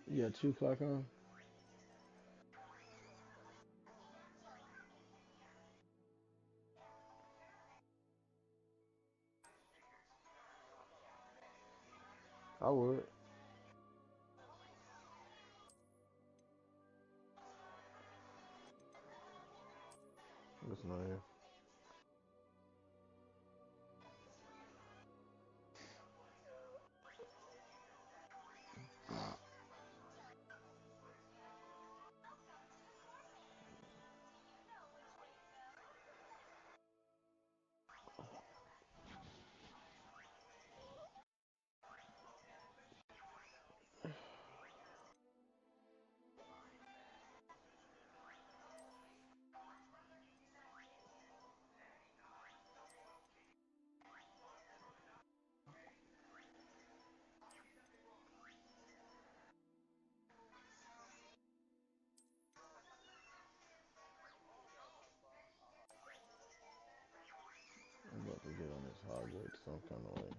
Yeah, 2 o'clock on. I would. Listen on here. I'm about to get on this Hogwarts some kind of way.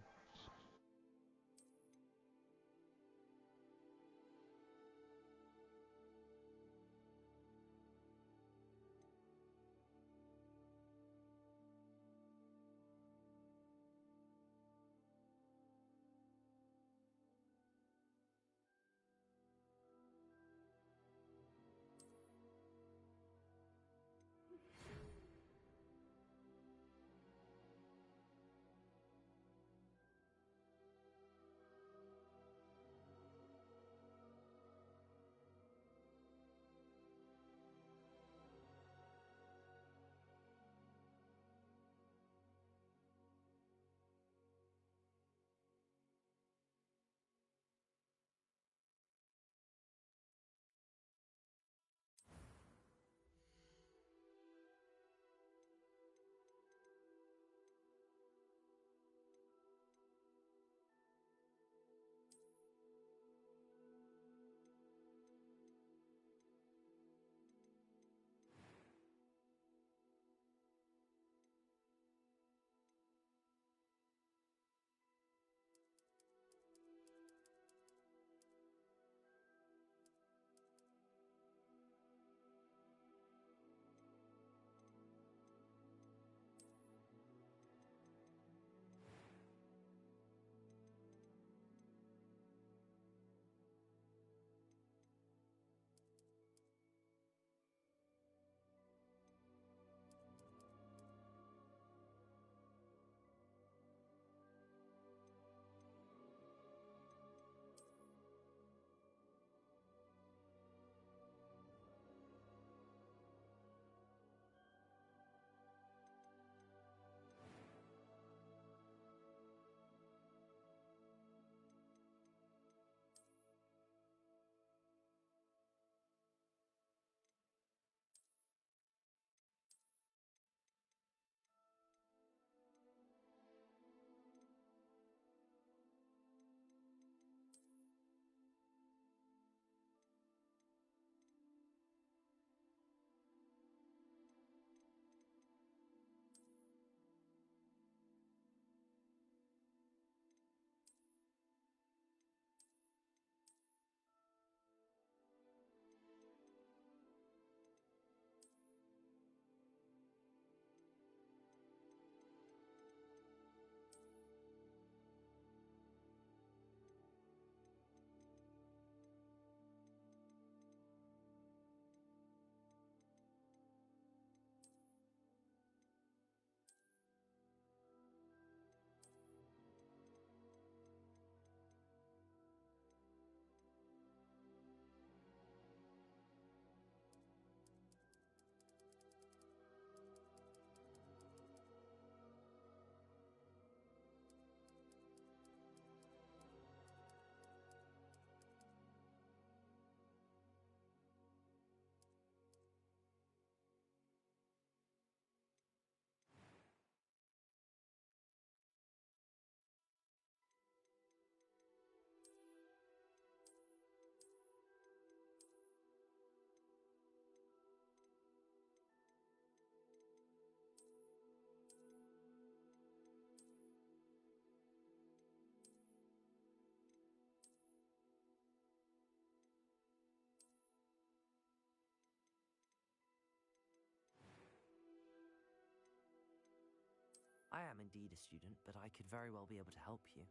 I am indeed a student, but I could very well be able to help you.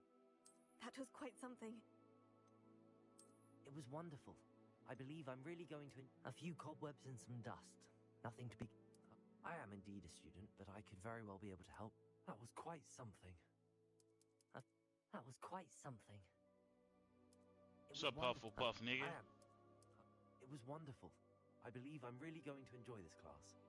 That was quite something. It was wonderful. I believe I'm really going to... A few cobwebs and some dust. Nothing to be... I am indeed a student, but I could very well be able to help. That was quite something. That was quite something. What's up, Puff, nigga? It was wonderful. I believe I'm really going to enjoy this class.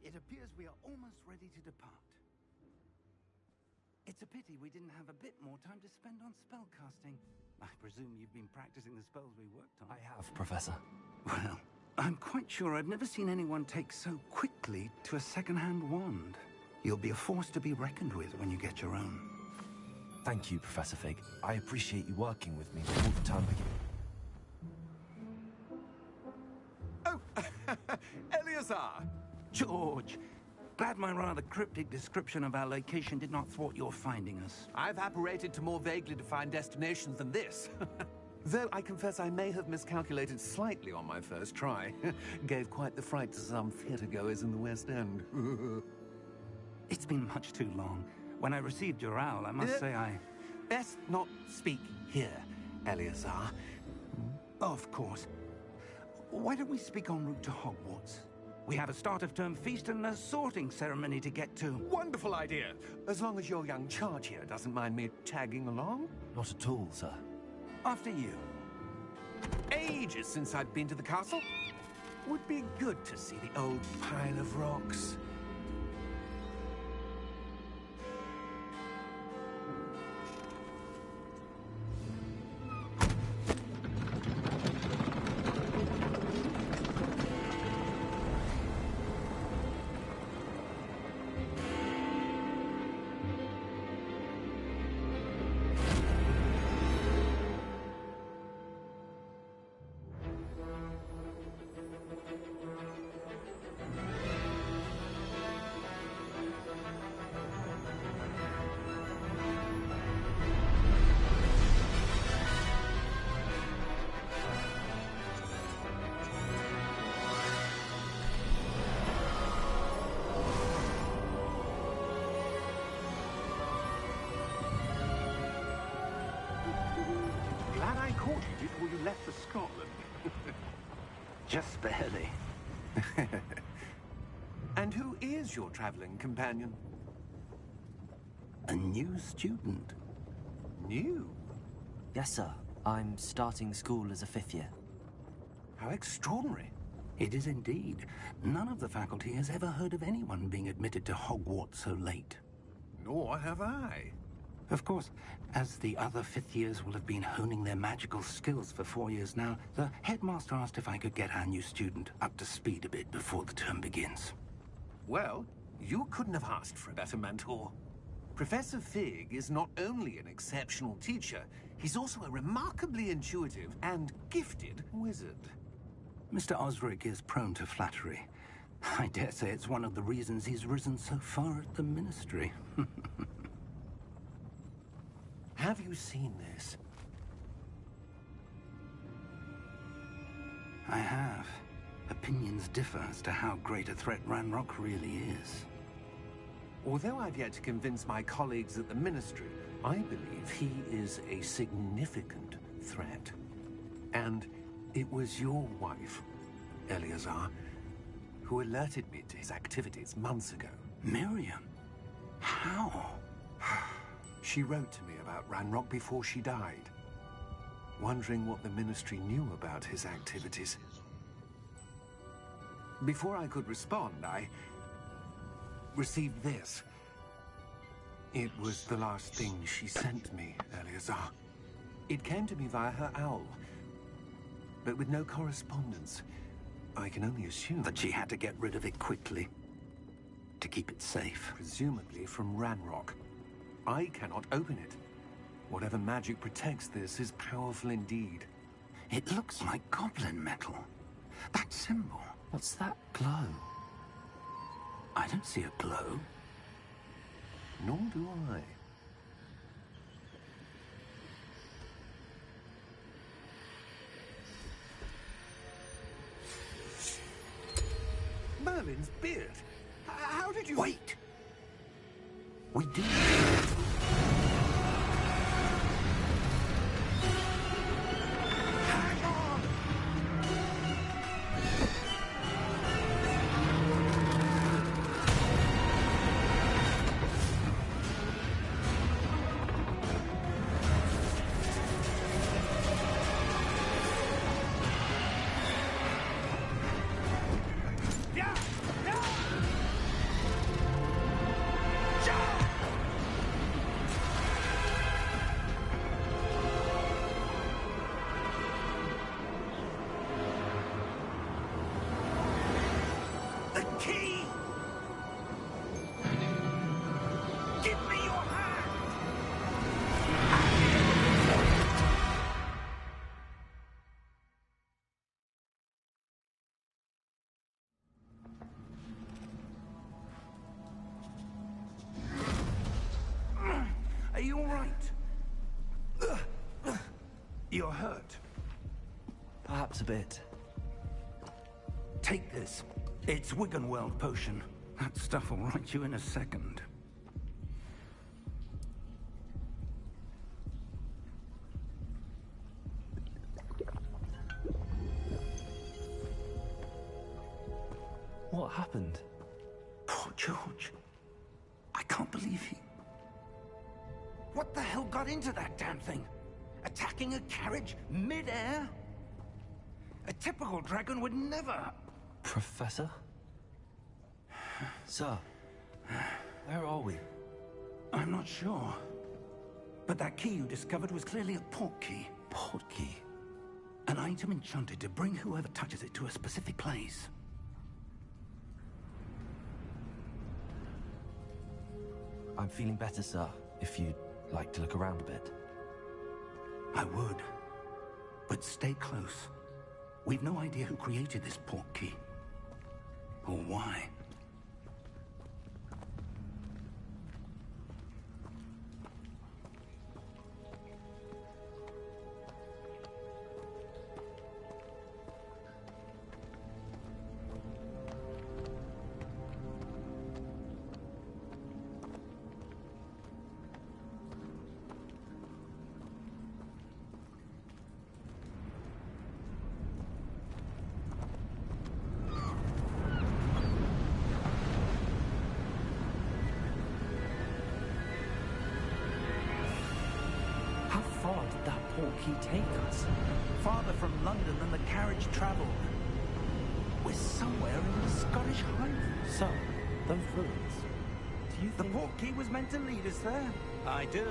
It appears we are almost ready to depart. It's a pity we didn't have a bit more time to spend on spellcasting. I presume you've been practicing the spells we worked on. I have, Professor. Well, I'm quite sure I've never seen anyone take so quickly to a second-hand wand. You'll be a force to be reckoned with when you get your own. Thank you, Professor Fig. I appreciate you working with me all the time. Oh, Eleazar! George, glad my rather cryptic description of our location did not thwart your finding us. I've apparated to more vaguely defined destinations than this. Though I confess I may have miscalculated slightly on my first try. Gave quite the fright to some theatre-goers in the West End. It's been much too long. When I received your owl, I must say I... Best not speak here, Eleazar. Of course. Why don't we speak en route to Hogwarts? We have a start-of-term feast and a sorting ceremony to get to. Wonderful idea! As long as your young charge here doesn't mind me tagging along. Not at all, sir. After you. Ages since I've been to the castle. Would be good to see the old pile of rocks. Before you left for Scotland. Just barely. And who is your traveling companion? A new student. New? Yes, sir. I'm starting school as a 5th year. How extraordinary. It is indeed. None of the faculty has ever heard of anyone being admitted to Hogwarts so late. Nor have I. Of course, as the other 5th years will have been honing their magical skills for 4 years now, the headmaster asked if I could get our new student up to speed a bit before the term begins. Well, you couldn't have asked for a better mentor. Professor Fig is not only an exceptional teacher, he's also a remarkably intuitive and gifted wizard. Mr. Osric is prone to flattery. I dare say it's one of the reasons he's risen so far at the Ministry. Have you seen this? I have. Opinions differ as to how great a threat Ranrock really is. Although I've yet to convince my colleagues at the Ministry, I believe he is a significant threat. And it was your wife, Eleazar, who alerted me to his activities months ago. Miriam? How? She wrote to me about Ranrock before she died, wondering what the Ministry knew about his activities. Before I could respond, I received this. It was the last thing she sent me, Eleazar. It came to me via her owl, but with no correspondence. I can only assume That she had to get rid of it quickly, to keep it safe. presumably from Ranrock. I cannot open it. Whatever magic protects this is powerful indeed. It looks like goblin metal. That symbol. What's that glow? I don't see a glow. Nor do I. Merlin's beard. How did you... Wait! We do. Hang on! Yeah! Yeah! Jump! The key! Give me your hand! Are you all right? You're hurt. Perhaps a bit. Take this. It's Wiggenweld potion. That stuff will right you in a second. What happened? Poor George. I can't believe he... What the hell got into that damn thing? Attacking a carriage mid-air? A typical dragon would never... Professor? Sir, where are we? I'm not sure. But that key you discovered was clearly a port key. Port key? An item enchanted to bring whoever touches it to a specific place. I'm feeling better, sir, if you'd like to look around a bit. I would. But stay close. We've no idea who created this port key. Or why. How far did that port key take us? Farther from London than the carriage traveled. We're somewhere in the Scottish Highlands. Sir, those ruins. Do you The think... port key was meant to lead us there? I do.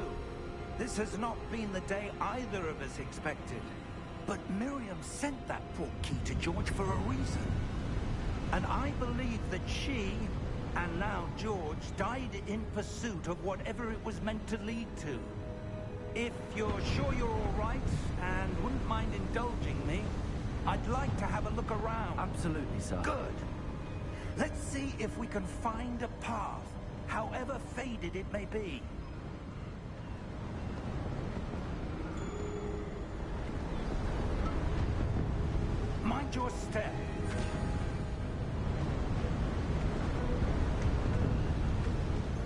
This has not been the day either of us expected. But Miriam sent that port key to George for a reason. And I believe that she, and now George, died in pursuit of whatever it was meant to lead to. If you're sure you're all right, and wouldn't mind indulging me, I'd like to have a look around. Absolutely, sir. Good. Let's see if we can find a path, however faded it may be. Mind your step.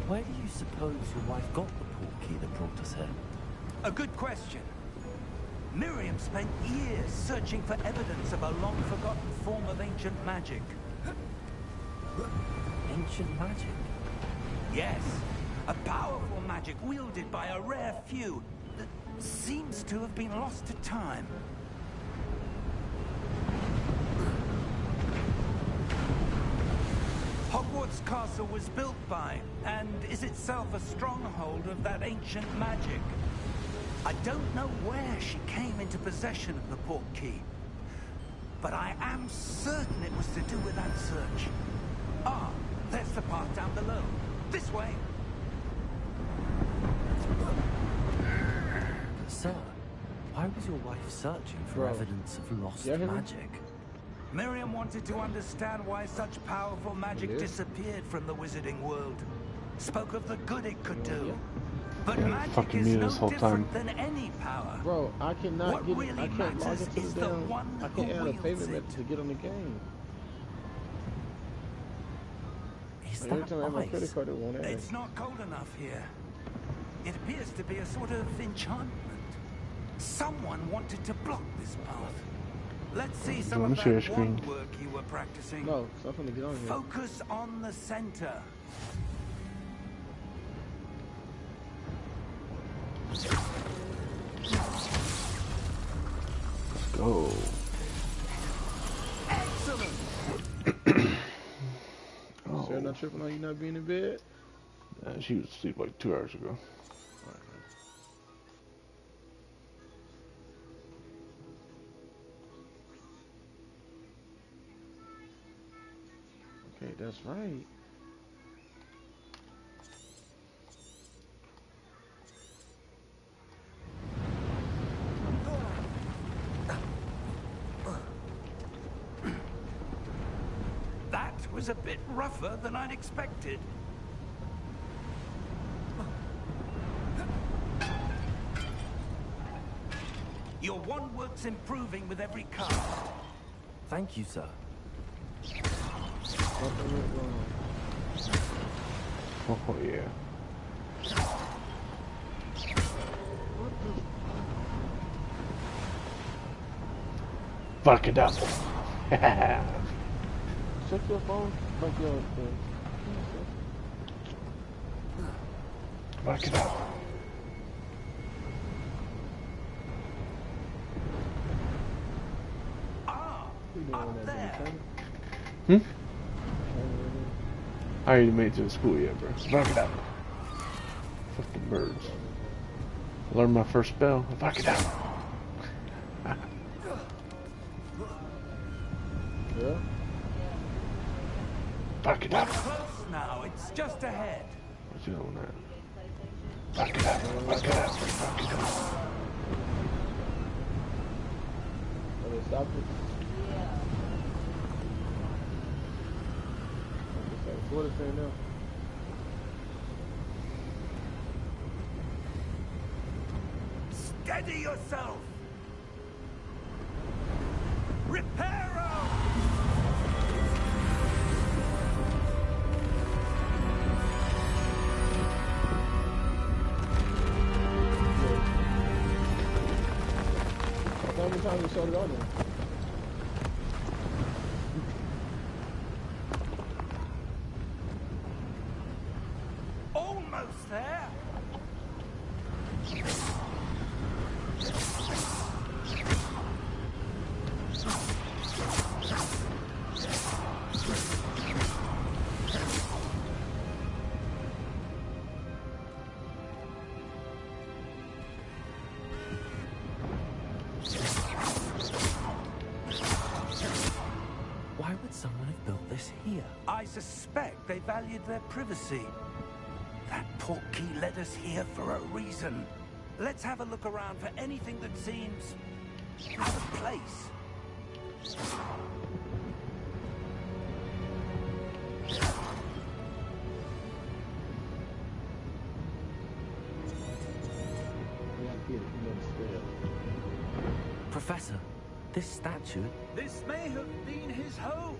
Where do you suppose your wife got the port portkey that brought us here? A good question. Miriam spent years searching for evidence of a long-forgotten form of ancient magic. Ancient magic? Yes, a powerful magic wielded by a rare few that seems to have been lost to time. Hogwarts Castle was built by, and is itself a stronghold of that ancient magic. I don't know where she came into possession of the portkey, but I am certain it was to do with that search. Ah, there's the path down below. This way. But sir, why was your wife searching for evidence of lost magic? Miriam wanted to understand why such powerful magic disappeared from the wizarding world. Spoke of the good it could do. But magic is no different than any power. Bro, I cannot what get really it. I can't log matters into is the the damn. one I who can't add a wields payment it. method to get on the game. Is Every that time I have my ice? credit card, it won't add. It's not cold enough here. It appears to be a sort of enchantment. Someone wanted to block this path. Let's see some of that wand work you were practicing. No, so I'm gonna get on here. Focus on the center. Let's go. Excellent. Oh. Sarah not tripping on you not being in bed? She was asleep like 2 hours ago. Okay, that's right. That was a bit rougher than I'd expected. Your wand work's improving with every cast. Thank you, sir. Oh yeah. Fuck it up. Check your phone. Fuck your Fuck it up. Up there. Hmm? I already made it to the school yet, bro. Fuck it up. Fuck the birds. Learned my first spell. Fuck it up. Yeah? Fuck it up. Close now, it's just ahead. What's the other one at? Fuck it up. Fuck it up. Fuck it up. Are they stopped it? What is it now? Steady yourself! Reparo! How many times you showed it on there? Almost there! Why would someone have built this here? I suspect they valued their privacy. That portkey led us here for a reason. Let's have a look around for anything that seems out of place. Professor, this statue... This may have been his home.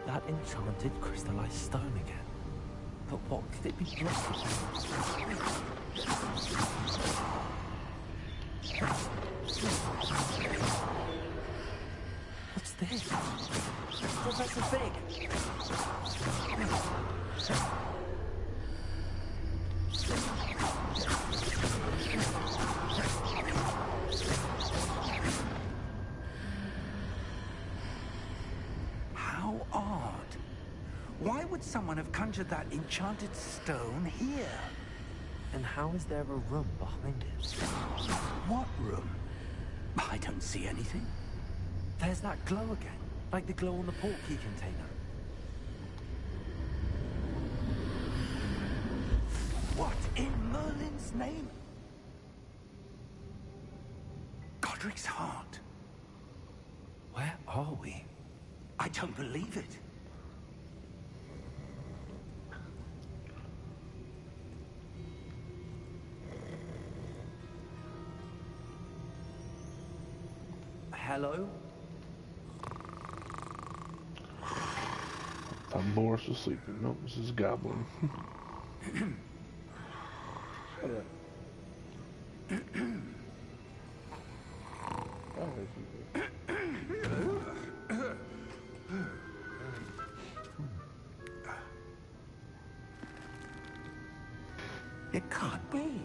That enchanted crystallized stone again. But what could it be blocking? What's this? Professor Fig! How odd. Why would someone have conjured that enchanted stone here? And how is there a room behind it? What room? I don't see anything. There's that glow again, like the glow on the portkey container. What in Merlin's name? Godric's heart. Where are we? I don't believe it. Hello? I thought Boris was sleeping. Nope, this is Goblin. It can't be.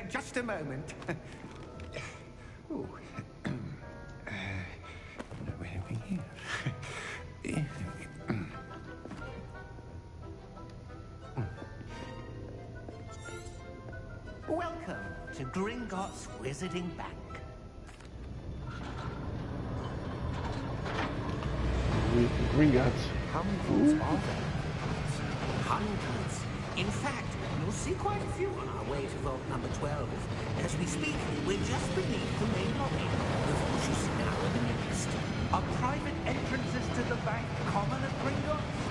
Just a moment. Oh. Where are we here? Welcome to Gringotts Wizarding Bank. Gringotts. How many vaults are there? Hundreds. In fact, you'll see quite a few on our way to vault number 12. As we speak, we're just beneath the main lobby. The vault you see now in the midst. Are private entrances to the bank common at Gringotts?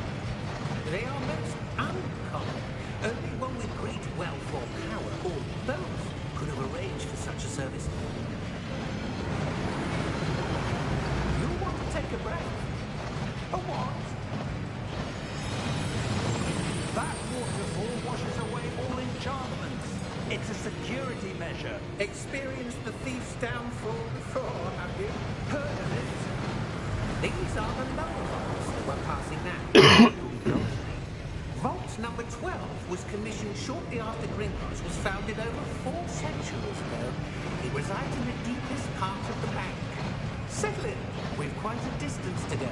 They are most uncommon. Only one with great wealth or power, or both, could have arranged for such a service. You'll want to take a breath. A what? That waterfall washes away all enchantments. It's a security measure. Experienced the thief's downfall before, have you? Heard of it? These are the lower vaults that we're passing now. Vault number 12 was commissioned shortly after Gringotts was founded over 4 centuries ago. It resides in the deepest part of the bank. Settle in. We've quite a distance to go.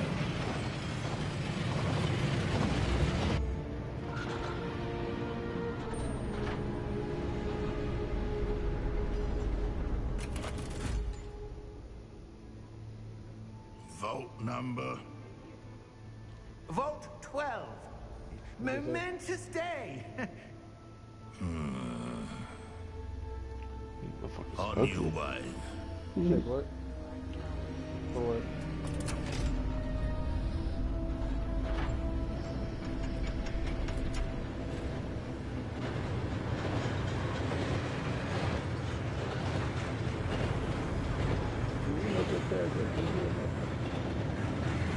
Vault number? Vault 12. Momentous day. The fuck is On cooking? your way. Check what? For what?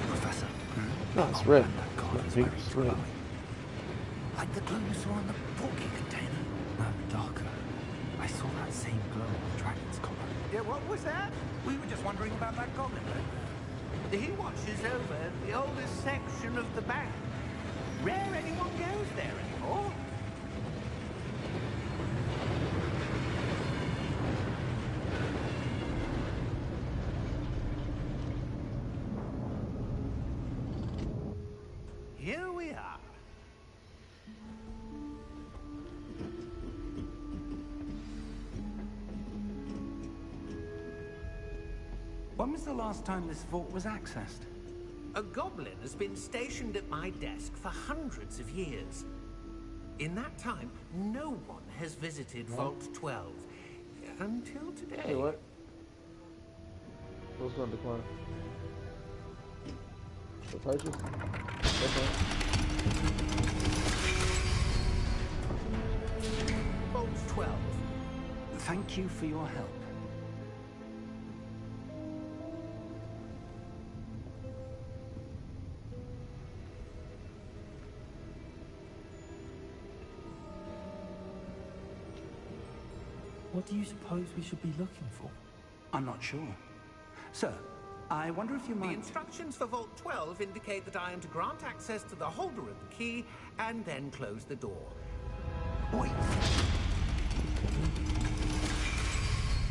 Professor. No, it's red. That god Not is pink, very it's red. glowing. Like the glow you saw in the portkey container. No, darker. I saw that same glow on the dragon's collar. Yeah, what was that? We were just wondering about that goblin. He watches over the oldest section of the bank. Rare anyone goes there anymore. Here we are. When was the last time this vault was accessed? A goblin has been stationed at my desk for hundreds of years. In that time, no one has visited Vault 12. Until today. Hey, what? What's on the corner? The purchase? Okay. Vault 12. Thank you for your help. What do you suppose we should be looking for? I'm not sure. Sir, I wonder if you The might... instructions for Vault 12 indicate that I am to grant access to the holder of the key and then close the door. Wait.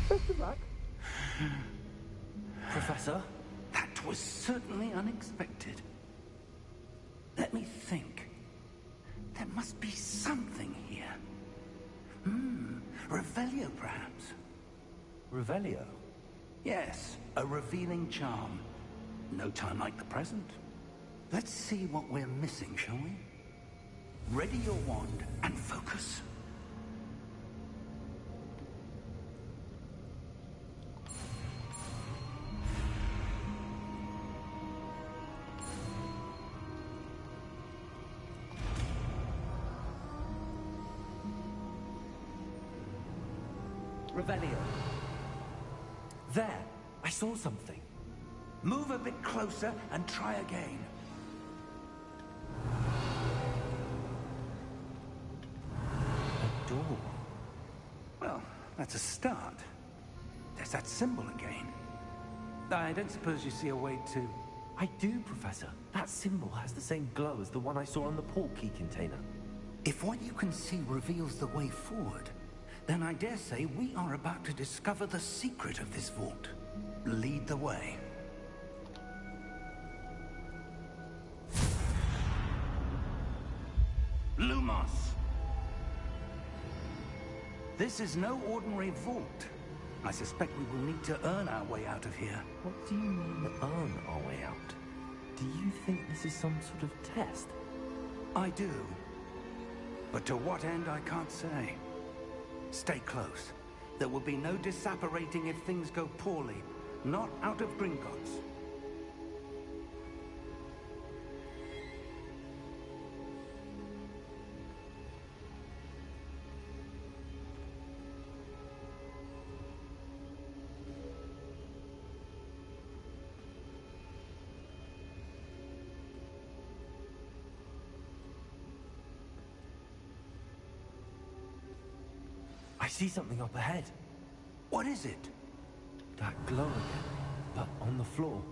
Best of luck. Professor? That was certainly unexpected. Let me think. There must be something here. Revelio, perhaps. Revelio? Yes, a revealing charm. No time like the present. Let's see what we're missing, shall we? Ready your wand and focus. Revelio. There, I saw something. Move a bit closer and try again. A door. Well, that's a start. There's that symbol again. I don't suppose you see a way to... I do, Professor. That symbol has the same glow as the one I saw on the port key container. If what you can see reveals the way forward, then I dare say we are about to discover the secret of this vault. Lead the way. Lumos! This is no ordinary vault. I suspect we will need to earn our way out of here. What do you mean, earn our way out? Do you think this is some sort of test? I do. But to what end, I can't say. Stay close. There will be no disapparating if things go poorly. Not out of Gringotts. I see something up ahead. What is it? That glow again, but on the floor.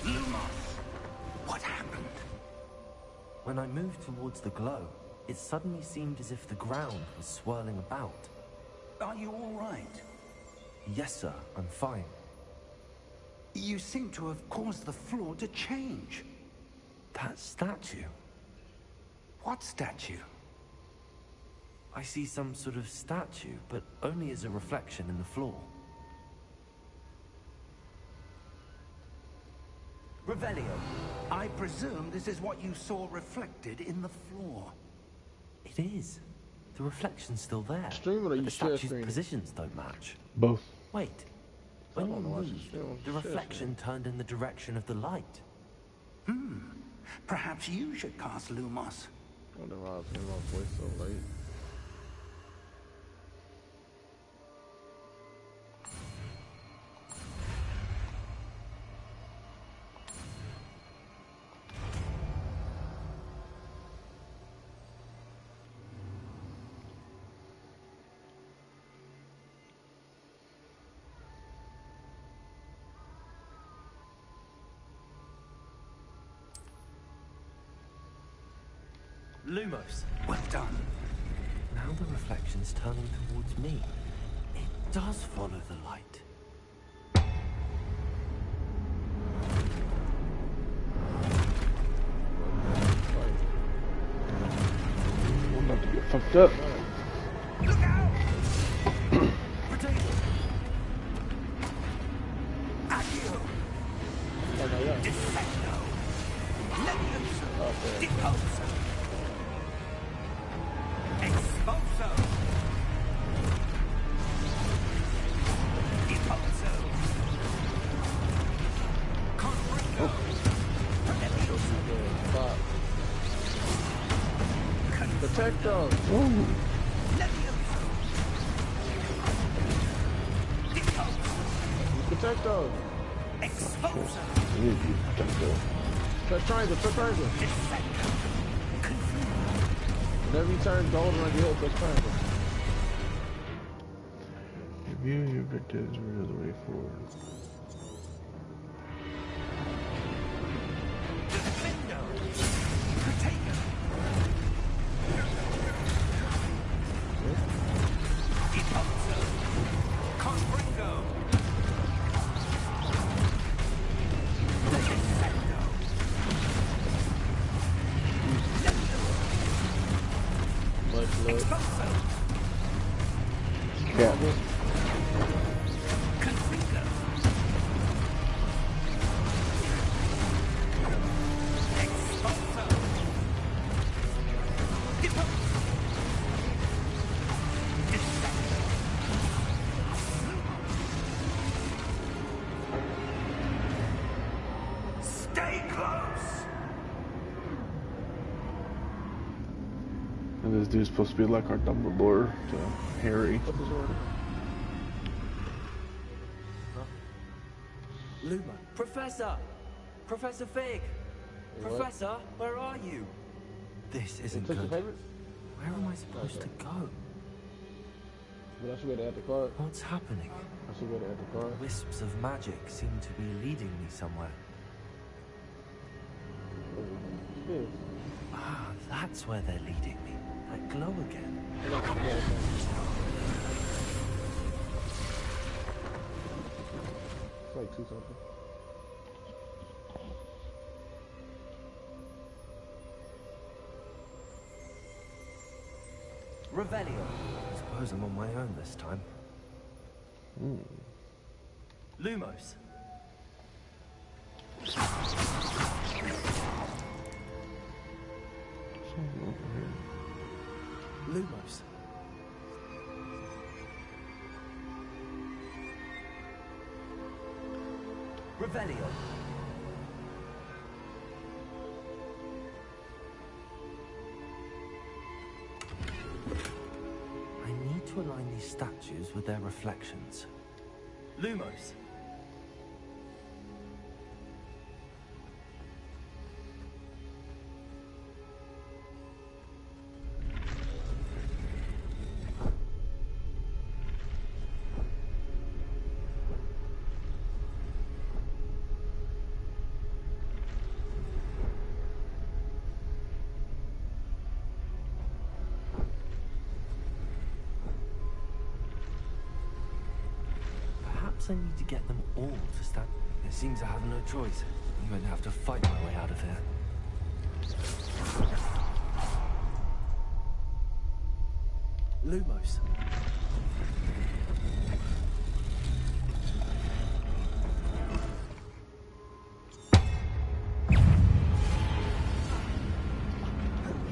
Lumos! What happened? When I moved towards the glow, it suddenly seemed as if the ground was swirling about. Are you all right? Yes, sir, I'm fine. You seem to have caused the floor to change. That statue? What statue? I see some sort of statue, but only as a reflection in the floor. Revelio, I presume this is what you saw reflected in the floor. It is. The reflection's still there. Stream it or but you the share statue's screen? positions don't match. Both. Wait. When you don't watch the moved, stream, the share screen. reflection turned in the direction of the light. Perhaps you should cast Lumos. I wonder why I was hearing my voice so late. Lumos. Well done. Now the reflection's turning towards me. It does follow the light. I'm about to get fucked up. Look out! Potato! Accio! Defecto! Levioso! Deposo! Expulso! Deposo! Confringo! Levioso! Protect us! Levioso! go. Expulsor. You gotta go. Press triangle, press triangle. Whenever you turn golden on your head, press triangle. Review your objectives, reveal the way forward. Defendo. Protego. Expulsor. Confringo. Defendo. Much love. Expulsor. Yeah. Confringo. Expulsor. Stay close. And this dude's supposed to be like our Dumbledore to Harry. What's his order? Luma. Professor! Professor Fig! What? Professor, where are you? This isn't Took your good. favorite? Where am I supposed to go? But I should go to add the card. What's happening? I should go to add the card. Wisps of magic seem to be leading me somewhere. Yes. Ah, that's where they're leading me. That glow again. It's like 2 something. Revelio. I suppose I'm on my own this time. Lumos. Something over here. Lumos. Revelio. I need to align these statues with their reflections. Lumos. Perhaps I need to get them all to stand. It seems I have no choice. I'm going to have to fight my way out of here. Lumos.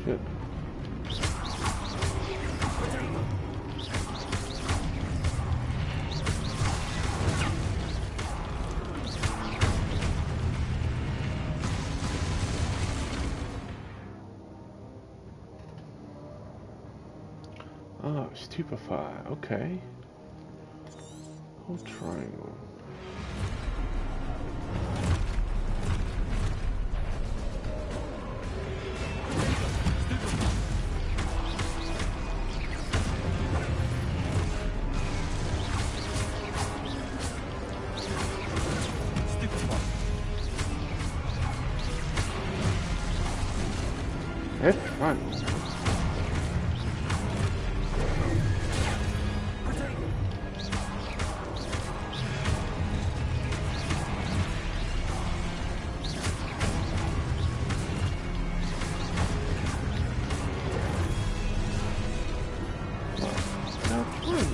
Shit. Oh, stupefy. Okay. Hold triangle. Hit triangle. Now triangle.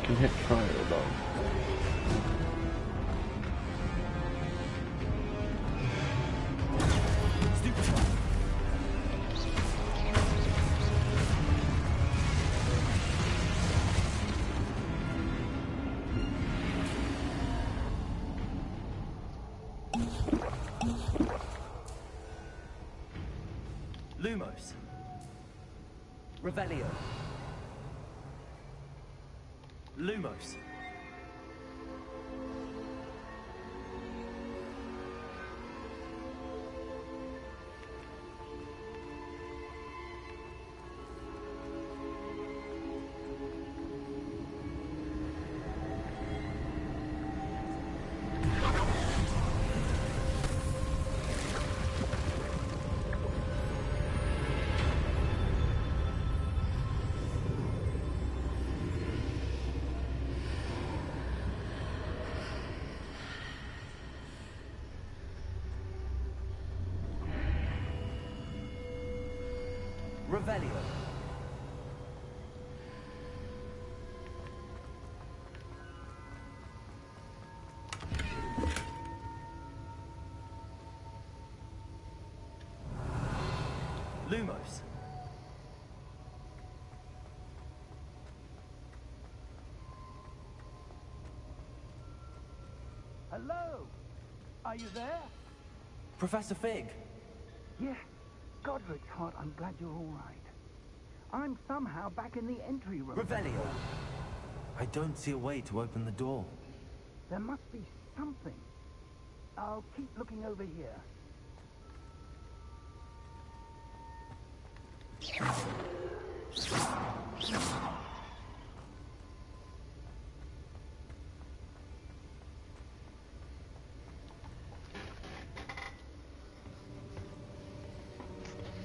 can hit triangle though. Lumos. Revelio. Lumos. Revelio. Lumos. Hello? Are you there? Professor Fig. Yeah. Godric's heart, I'm glad you're all right. I'm somehow back in the entry room. Revelio. I don't see a way to open the door. There must be something. I'll keep looking over here.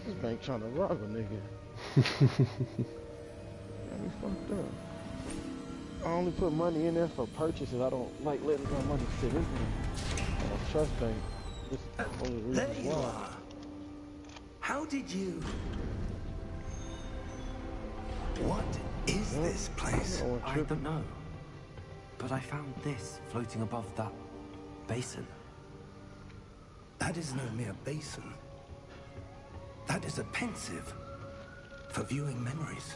This bank trying to rob a nigga. Got me fucked up. I only put money in there for purchases. I don't like letting my money sit in there. I don't trust bank. This is the only reason There you why. are. How did you... What is this place? I don't know. But I found this floating above that basin. That is no mere basin. That is a pensive for viewing memories.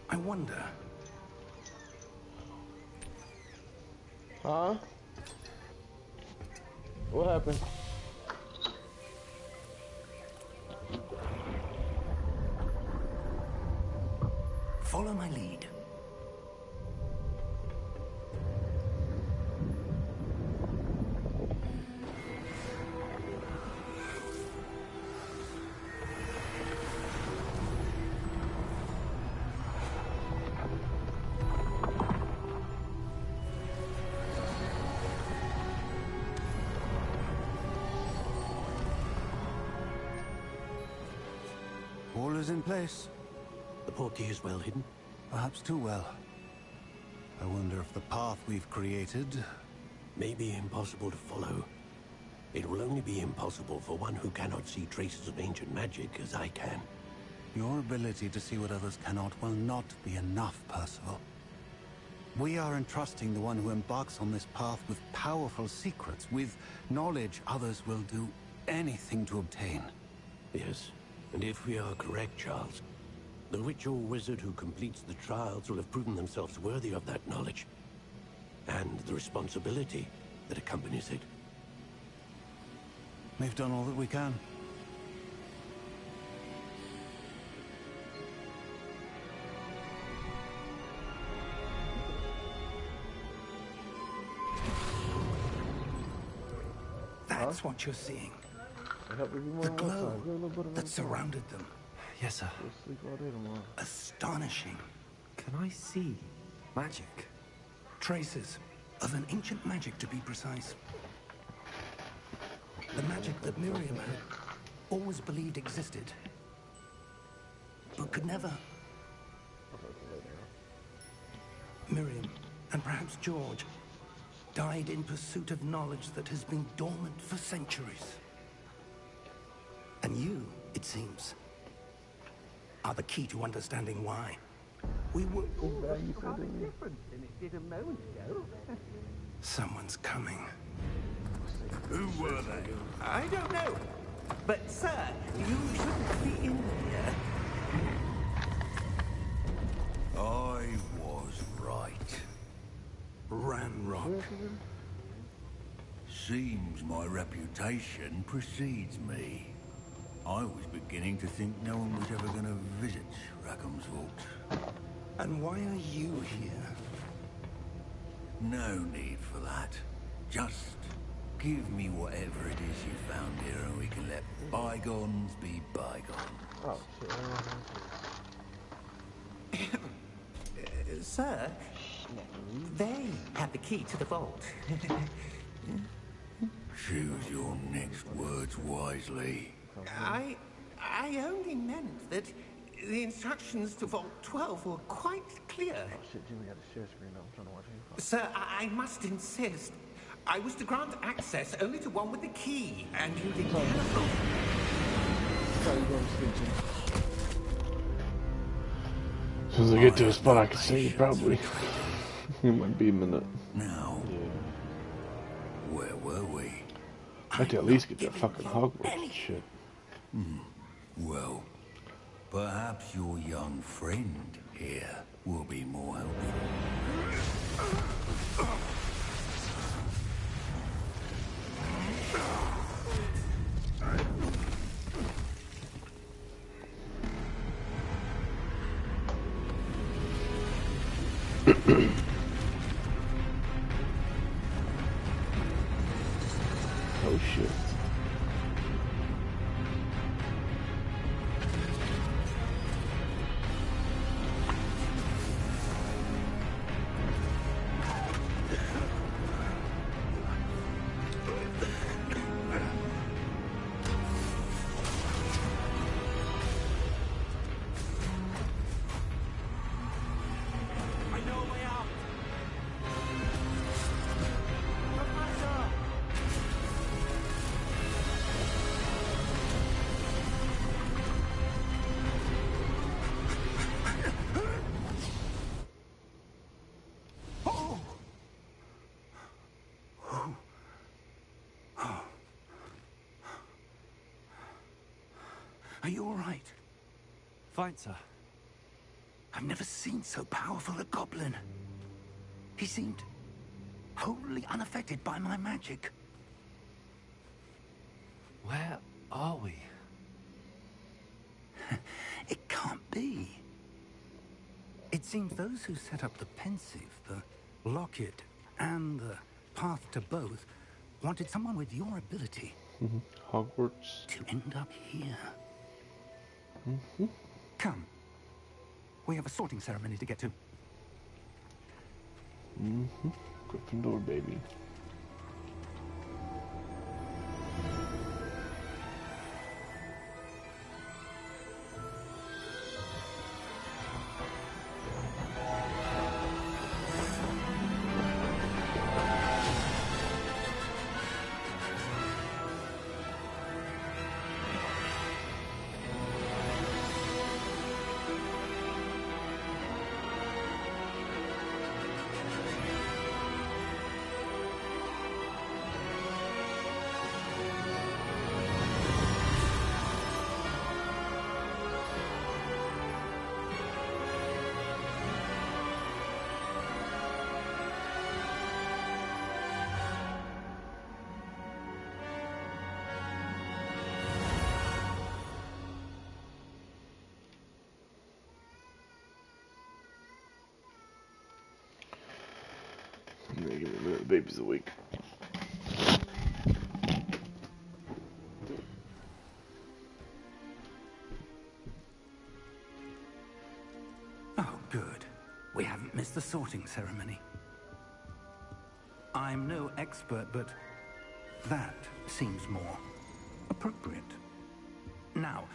I wonder. Huh? What happened? Follow my lead. All is in place. The portkey is well hidden. Perhaps too well. I wonder if the path we've created... May be impossible to follow. It will only be impossible for one who cannot see traces of ancient magic as I can. Your ability to see what others cannot will not be enough, Percival. We are entrusting the one who embarks on this path with powerful secrets, with knowledge others will do anything to obtain. Yes, and if we are correct, Charles, the witch or wizard who completes the trials will have proven themselves worthy of that knowledge, and the responsibility that accompanies it. We've done all that we can. That's what you're seeing. Help me The glow that surrounded them. Yes, sir. We'll sleep all day tomorrow. Astonishing. Can I see magic? Traces of an ancient magic, to be precise. The magic that Miriam had always believed existed, but could never. Miriam, and perhaps George, died in pursuit of knowledge that has been dormant for centuries. And you, it seems, are the key to understanding why. We were all value for rather them. different than it did a moment ago. Someone's coming. Who were they? I don't know. But, sir, you shouldn't be in here. I was right. Ranrock. Seems my reputation precedes me. I was beginning to think no one was ever going to visit Rackham's vault. And why are you here? No need for that. Just give me whatever it is you found here and we can let bygones be bygones. Oh, shit. Sir, they have the key to the vault. Choose your next words wisely. I only meant that the instructions to Vault 12 were quite clear. Oh shit, Jimmy got a share screen up. I'm trying to watch him. Sir, I must insist. I was to grant access only to one with the key, and you didn't telephone. Sorry, you going to sleep, Jimmy. As soon as I get to a spot I can save, probably. It might be a minute. Now, where were we? I have to at least get that fucking Hogwarts shit. Well, perhaps your young friend here will be more helpful. Oh shit. Are you all right? Fine, sir. I've never seen so powerful a goblin. He seemed wholly unaffected by my magic. Where are we? It can't be. It seems those who set up the Pensive, the Locket, and the Path to Both wanted someone with your ability Hogwarts. to end up here. Come. We have a sorting ceremony to get to. Gryffindor, baby. Yeah, give me a minute. The baby's awake. Oh, good. We haven't missed the sorting ceremony. I'm no expert, but that seems more appropriate. Now,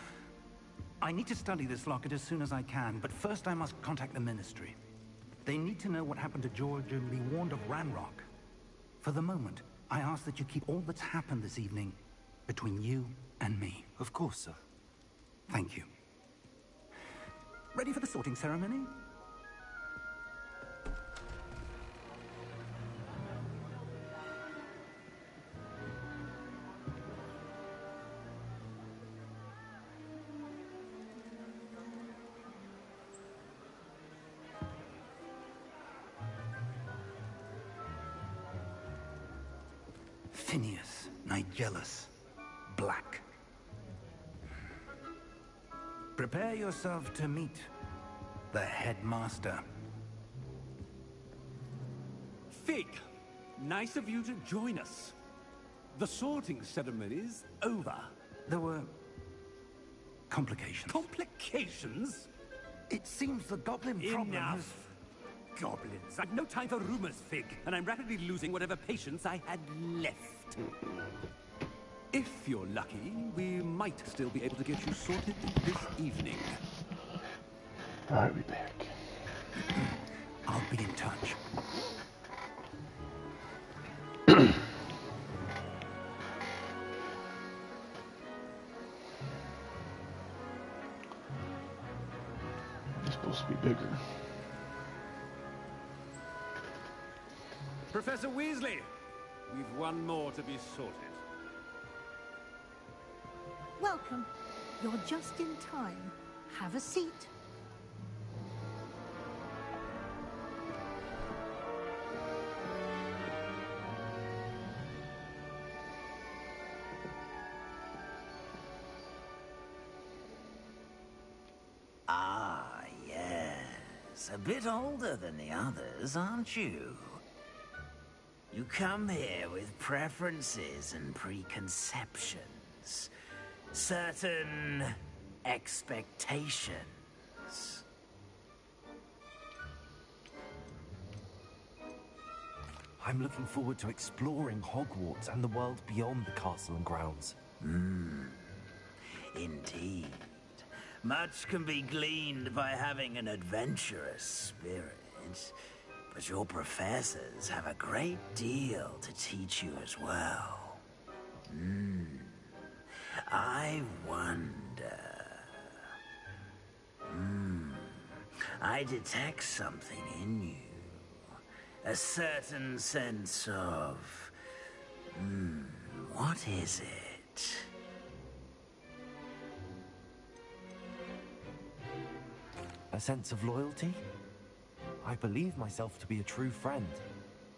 I need to study this locket as soon as I can, but first I must contact the Ministry. They need to know what happened to George and be warned of Ranrock. For the moment, I ask that you keep all that's happened this evening between you and me. Of course, sir. Thank you. Ready for the sorting ceremony? Phineas, Nigellus, Black. Prepare yourself to meet the headmaster. Fig, nice of you to join us. The sorting ceremony's over. There were complications. Complications? It seems the goblin problem has... Enough. Goblins. I've no time for rumors, Fig, and I'm rapidly losing whatever patience I had left. If you're lucky, we might still be able to get you sorted this evening. I'll be back. I'll be in touch. It's supposed to be bigger. Professor Weasley, we've one more to be sorted. Welcome. You're just in time. Have a seat. Ah, yes. A bit older than the others, aren't you? You come here with preferences and preconceptions. Certain expectations. I'm looking forward to exploring Hogwarts and the world beyond the castle and grounds. Indeed. Much can be gleaned by having an adventurous spirit. But your professors have a great deal to teach you as well. I wonder... I detect something in you. A certain sense of... what is it? A sense of loyalty? I believe myself to be a true friend.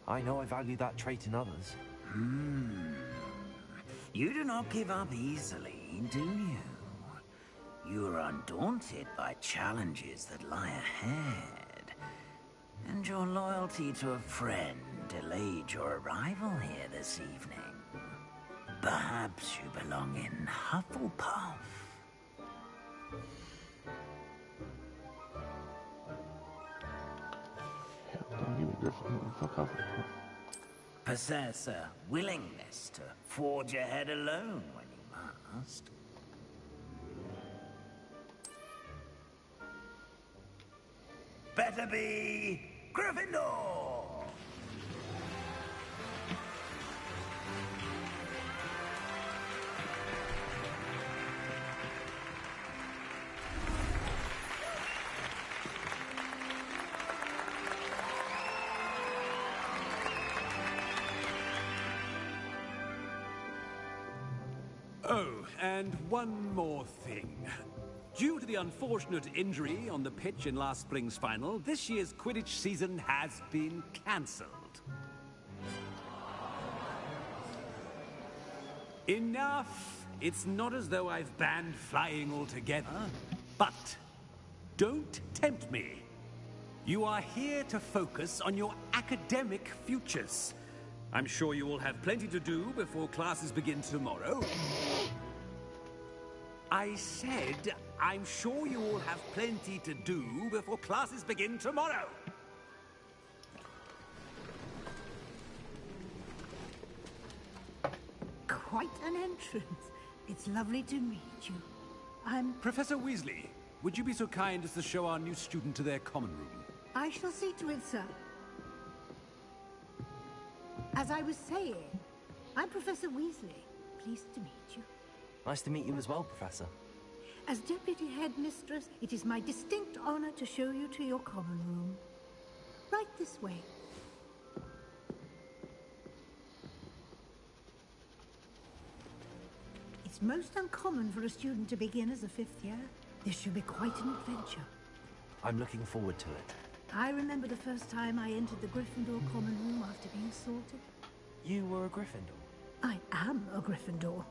I know I value that trait in others. You do not give up easily, do you? You are undaunted by challenges that lie ahead. And your loyalty to a friend delayed your arrival here this evening. Perhaps you belong in Hufflepuff. Don't give me Griffin. Fuck off. Possess a willingness to forge ahead alone when you must. Better be Gryffindor! Oh, and one more thing. Due to the unfortunate injury on the pitch in last spring's final, this year's Quidditch season has been cancelled. Enough! It's not as though I've banned flying altogether. But don't tempt me. You are here to focus on your academic futures. I'm sure you will have plenty to do before classes begin tomorrow. I said, I'm sure you all have plenty to do before classes begin tomorrow. Quite an entrance. It's lovely to meet you. I'm... Professor Weasley, would you be so kind as to show our new student to their common room? I shall see to it, sir. As I was saying, I'm Professor Weasley. Pleased to meet you. Nice to meet you as well, Professor. As Deputy Headmistress, it is my distinct honor to show you to your common room. Right this way. It's most uncommon for a student to begin as a fifth year. This should be quite an adventure. I'm looking forward to it. I remember the first time I entered the Gryffindor common room after being sorted. You were a Gryffindor? I am a Gryffindor.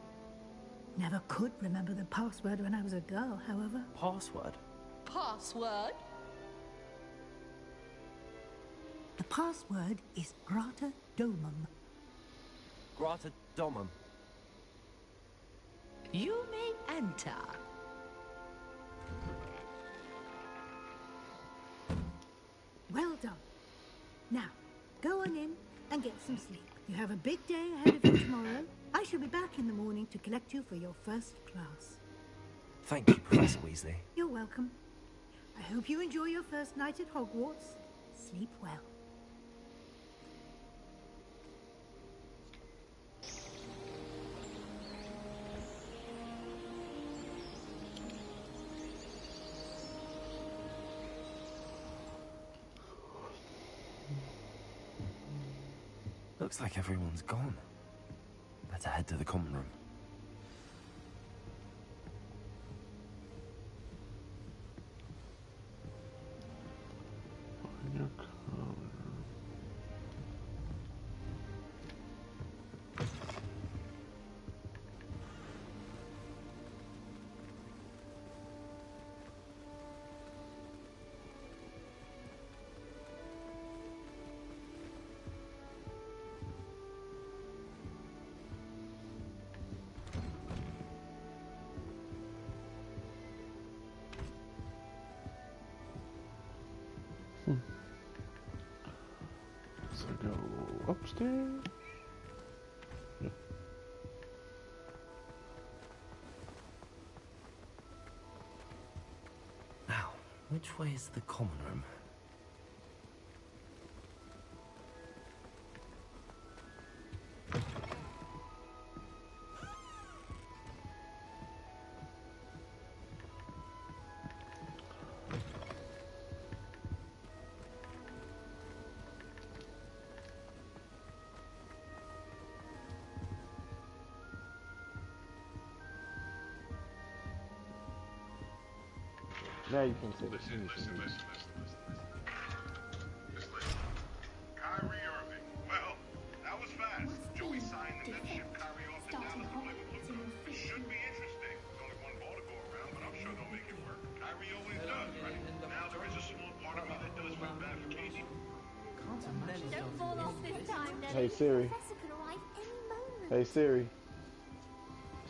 Never could remember the password when I was a girl, however. Password? Password? The password is Grata Domum. Grata Domum. You may enter. Well done. Now, go on in and get some sleep. You have a big day ahead of you tomorrow. I shall be back in the morning to collect you for your first class. Thank you, Professor Weasley. You're welcome. I hope you enjoy your first night at Hogwarts. Sleep well. Looks like everyone's gone. Better head to the common room. So go upstairs. Yep. Now, which way is the common room? Now you can say Listen. Kyrie Irving. Well, that was fast. Joey signed and then shipped Kyrie off to Dallas to play with Luka. It should be interesting. There's only one ball to go around, but I'm sure they'll make it work. Kyrie always does, right? Now there is a small part of me that does feel bad for KD. Don't fall off this time, Nelly. Hey Siri. Professor could arrive any moment. Hey Siri.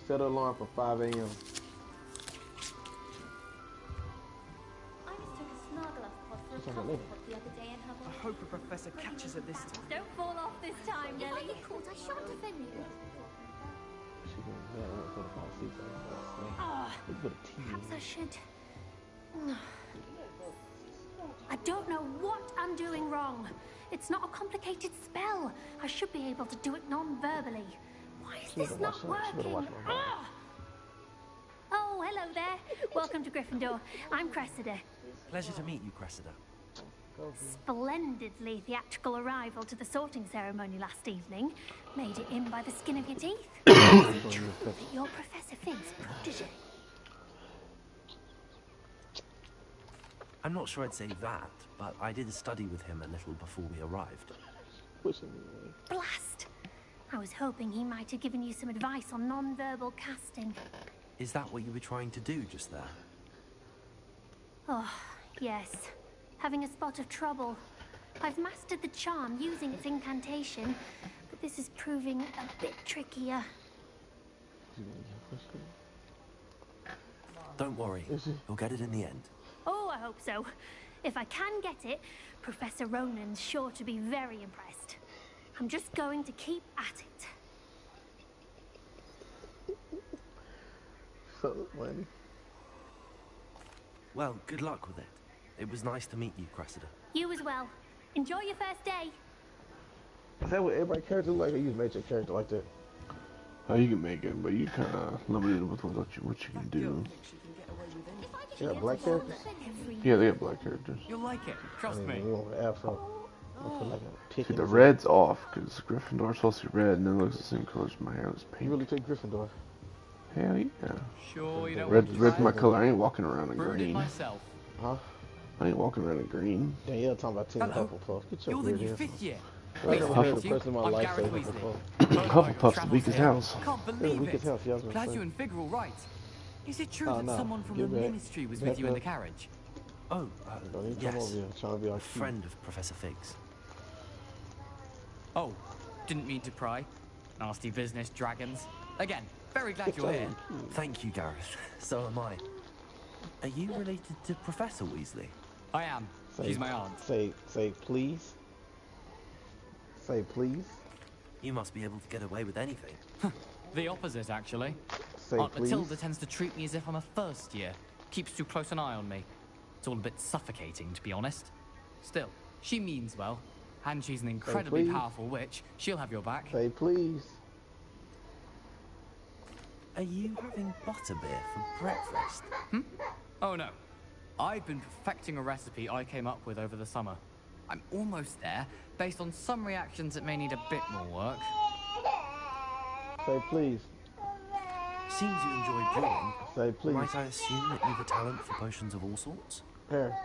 Set an alarm for 5 a.m. The other day in her I hope a professor catches her this time. Don't fall off this time, Nelly. If I get caught, I shan't offend you. Perhaps I should. I don't know what I'm doing wrong. It's not a complicated spell. I should be able to do it non-verbally. Why is this not working? Oh, hello there. Welcome to Gryffindor. I'm Cressida. Pleasure to meet you, Cressida. Splendidly theatrical arrival to the sorting ceremony last evening. Made it in by the skin of your teeth. Is it true that you're Professor Fig's protege? I'm not sure I'd say that, but I did study with him a little before we arrived. Blast! I was hoping he might have given you some advice on non-verbal casting. Is that what you were trying to do just there? Oh, yes. Having a spot of trouble. I've mastered the charm using its incantation, but this is proving a bit trickier. Don't worry, you'll get it in the end. Oh, I hope so. If I can get it, Professor Ronan's sure to be very impressed. I'm just going to keep at it. So funny. Well, good luck with it. It was nice to meet you, Cressida. You as well. Enjoy your first day. Is that what every character like, or you made your character like that? You can make it, but you kind of limited with what you can do. You got black characters? Yeah, they have black characters. You'll like it, trust me. You want an afro. I feel like I'm See, the red's off, because Gryffindor's supposed to be red, and then it looks the same color as my hair was pink. You really take Gryffindor? Hell yeah. Sure, you don't Red's my color. I ain't walking around in Brewed it green. myself. Huh? I ain't walking around in green. Danielle talking about Team Hufflepuff. Get your You're the weird new ass fifth year. I never heard a person in my life say that before. Hufflepuff's the weakest house. Can't Yeah, believe weakest it. house, yeah, I was gonna Glad say. you and Fig are all right. Is it true Oh, that no. someone from Get the back. ministry was Back with you in up. the carriage? Oh, Don't even come yes. over here. Trying to be A our friend of Professor Fig's. Oh, didn't mean to pry. Nasty business, dragons. Again, very glad you're here. Thank you, Gareth. So am I. Are you related to Professor Weasley? I am. She's my aunt. Say please. Say please. You must be able to get away with anything. The opposite, actually. Say Aunt please. Matilda tends to treat me as if I'm a first year. Keeps too close an eye on me. It's all a bit suffocating, to be honest. Still, she means well. And she's an incredibly please. powerful witch. She'll have your back. Say please. Are you having butterbeer for breakfast? Oh no. I've been perfecting a recipe I came up with over the summer. I'm almost there, based on some reactions that may need a bit more work. Say please. Seems you enjoy brewing. Say please. Might I assume that you've a talent for potions of all sorts? Here.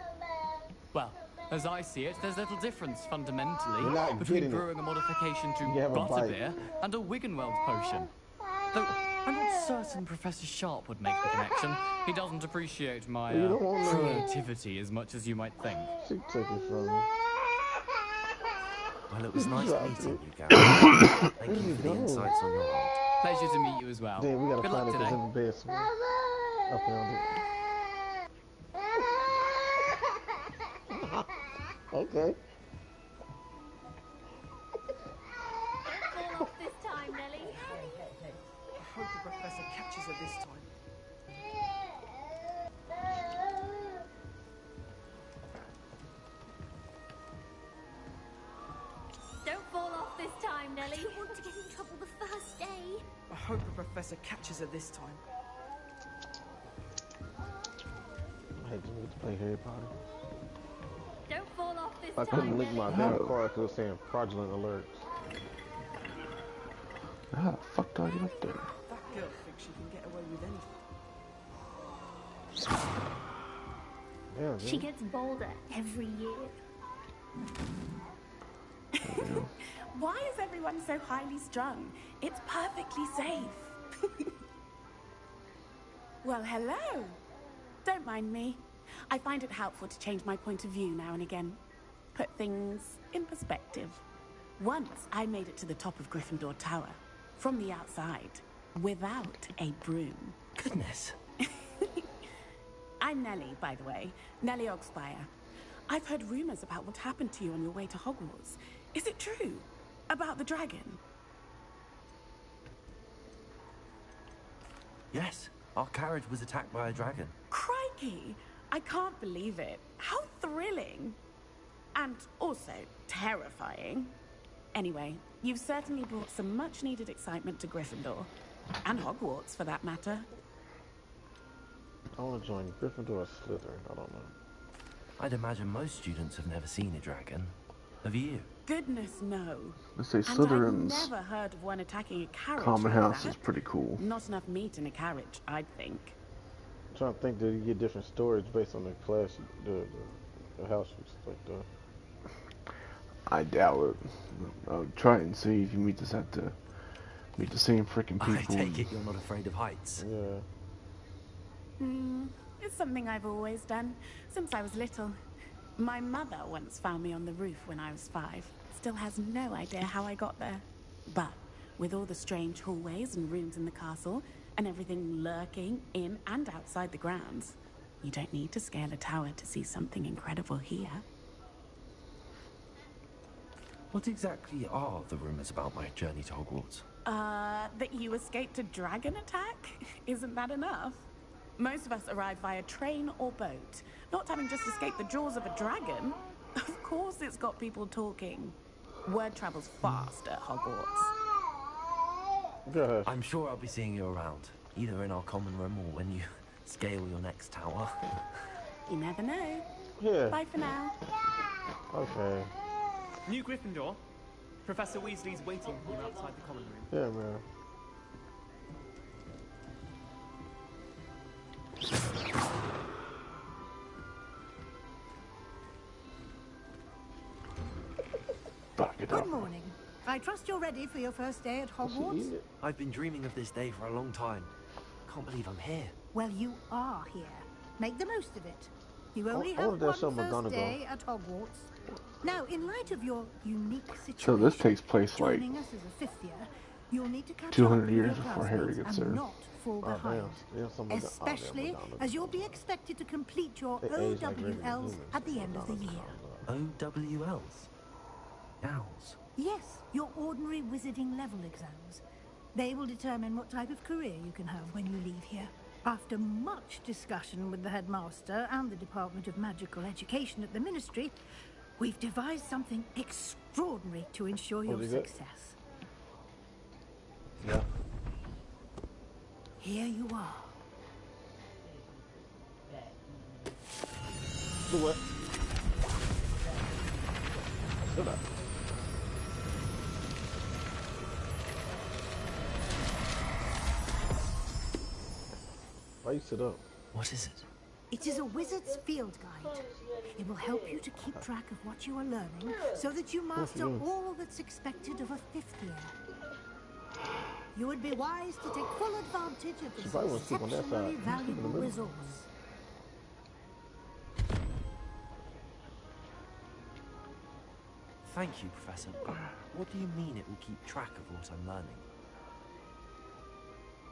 Well, as I see it, there's little difference fundamentally You're not between getting it. brewing a modification to You have a bite. butterbeer and a Wiggenweld potion. Though I'm not certain Professor Sharp would make the connection. He doesn't appreciate my You don't want me. creativity as much as you might think. She took it from me. Well, it was nice meeting you, Gareth. Thank you for the insights on your art. Pleasure to meet you as well. Then we gotta Good find luck it 'cause today. in the basement. I found it. Okay. Fall off this time, Nellie. I hope the professor catches her this time. Don't fall off this time, Nellie. I don't want to get in trouble the first day. I hope the professor catches her this time. I hate to need to play Harry Potter. Don't fall off this I time, couldn't link my Nellie. damn card because it was saying fraudulent alerts. How the fuck do I get up there? That girl thinks she can get away with anything. Yeah, She gets bolder every year. Why is everyone so highly strung? It's perfectly safe. Well, hello. Don't mind me. I find it helpful to change my point of view now and again. Put things in perspective. Once I made it to the top of Gryffindor Tower, from the outside, without a broom. Goodness. I'm Nellie, by the way. Nellie Ogspire. I've heard rumors about what happened to you on your way to Hogwarts. Is it true? About the dragon? Yes, our carriage was attacked by a dragon. Crikey! I can't believe it. How thrilling! And also terrifying. Anyway, you've certainly brought some much-needed excitement to Gryffindor. And Hogwarts, for that matter. I want to join Gryffindor or Slytherin. I don't know. I'd imagine most students have never seen a dragon. Have you? Goodness, no. Let's say And Slytherin's I've never heard of one attacking a carriage. common like house that. is pretty cool. Not enough meat in a carriage, I'd think. I'm trying to think, do you get different stories based on the class, the house you select? I doubt it. I'll try and see if you meet the same freaking people. I take it you're not afraid of heights. Yeah. It's something I've always done, since I was little. My mother once found me on the roof when I was 5. Still has no idea how I got there. But with all the strange hallways and rooms in the castle, and everything lurking in and outside the grounds, you don't need to scale a tower to see something incredible here. What exactly are the rumors about my journey to Hogwarts? That you escaped a dragon attack? Isn't that enough? Most of us arrive via train or boat, not having just escaped the jaws of a dragon. Of course it's got people talking. Word travels fast at Hogwarts. Good. I'm sure I'll be seeing you around, either in our common room or when you scale your next tower. You never know. Yeah. Bye for now. Okay. New Gryffindor. Professor Weasley's waiting for you outside the common room. Yeah, man. Good morning. I trust you're ready for your first day at Hogwarts? I've been dreaming of this day for a long time. Can't believe I'm here. Well, you are here. Make the most of it. You only have one first day at Hogwarts. Now, in light of your unique situation, So this takes place like joining us as a fifth year, you'll need to catch 200 up years with your before Harry gets and there. not fall behind. Especially as you'll be expected to complete your OWLs at the end of the year. OWLs? Owls? Yes, your ordinary wizarding level exams. They will determine what type of career you can have when you leave here. After much discussion with the headmaster and the Department of Magical Education at the Ministry, we've devised something extraordinary to ensure your success. Yeah. Here you are. Do what? Sit up. Why you sit up? What is it? It is a wizard's field guide. It will help you to keep track of what you are learning so that you master all that's expected of a fifth year. You would be wise to take full advantage of this exceptionally valuable resource. Thank you, Professor. But what do you mean it will keep track of what I'm learning?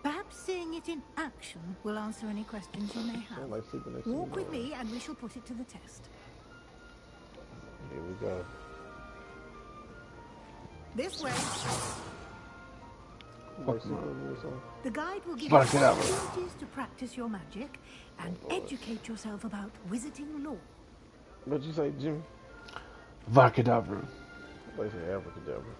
Perhaps seeing it in action will answer any questions you may have. Walk with me and we shall put it to the test. Here we go. This way. The guide will give you opportunities to practice your magic and educate yourself about wizarding lore. What'd you say, Jimmy? Vacadabra. I say abracadabra.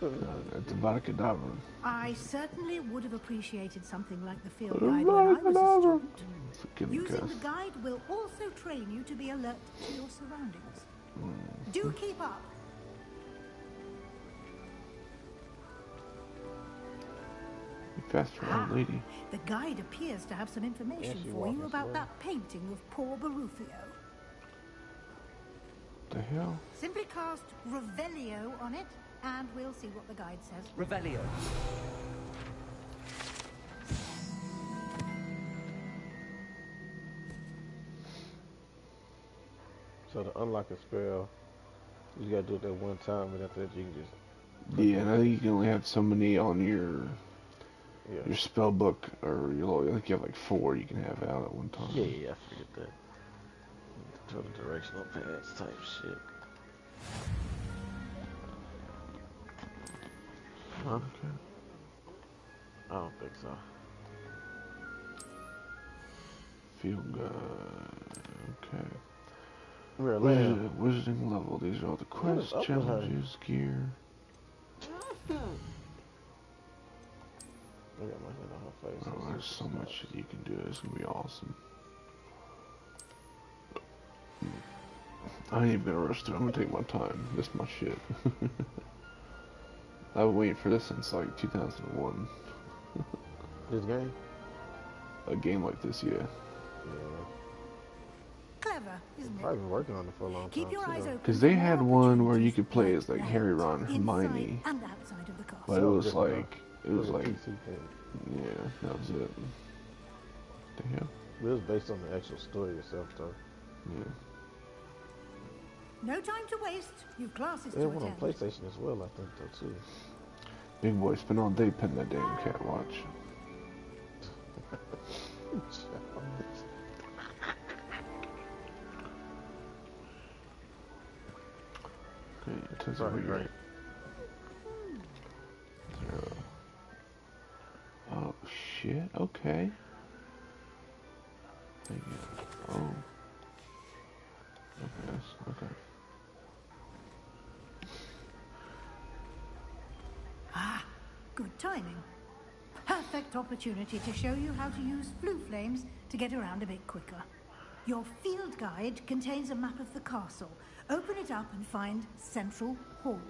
It's a Vacadabra. I certainly would have appreciated something like the field guide when I was a student. Using the guide will also train you to be alert to your surroundings. Do keep up. Faster, old lady. The guide appears to have some information for you about that painting of poor Barufio. The hell? Simply cast Revelio on it, and we'll see what the guide says. Revelio. So to unlock a spell, you gotta do it that one time, and after that you can just... Yeah, and I think you can only have so many on your spell book, or I think you have like 4 you can have out at one time. Yeah, I figured that. To the directional pads type shit. Huh? Okay. I don't think so. Feel good. Okay. We're Wizarding level. These are all the quests, challenges, gear. I got my hand on her face. Oh, there's so much shit you can do. It's gonna be awesome. I ain't even gonna rush through. I'm gonna take my time. This is my shit. I've been waiting for this since like 2001. This game? A game like this, yeah. Clever, isn't it? I've been working on it for a long time. Keep your eyes open. Because they had one where you could play as like Harry, Ron, Hermione. And outside of the castle. But it was like, yeah, that was it. The hell? It was based on the actual story itself, though. Yeah. No time to waste. You've classes They to have one on attend. PlayStation as well, I think, though, too. Big boy spent all day petting that damn cat. Watch. Okay, it tells you what you're right. Oh shit. Okay. Thank you. Oh. Okay. Okay. Ah, good timing. Perfect opportunity to show you how to use blue flames to get around a bit quicker. Your field guide contains a map of the castle. Open it up and find Central Hall.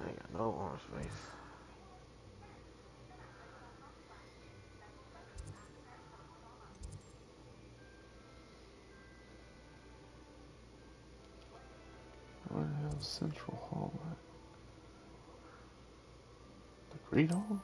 I ain't got no orange face. Central Hall. The Great Hall?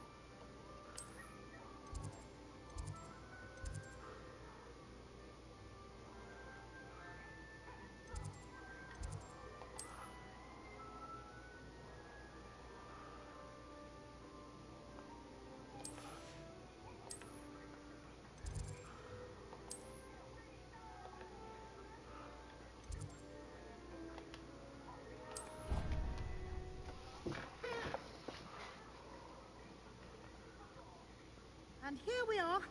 And here we are.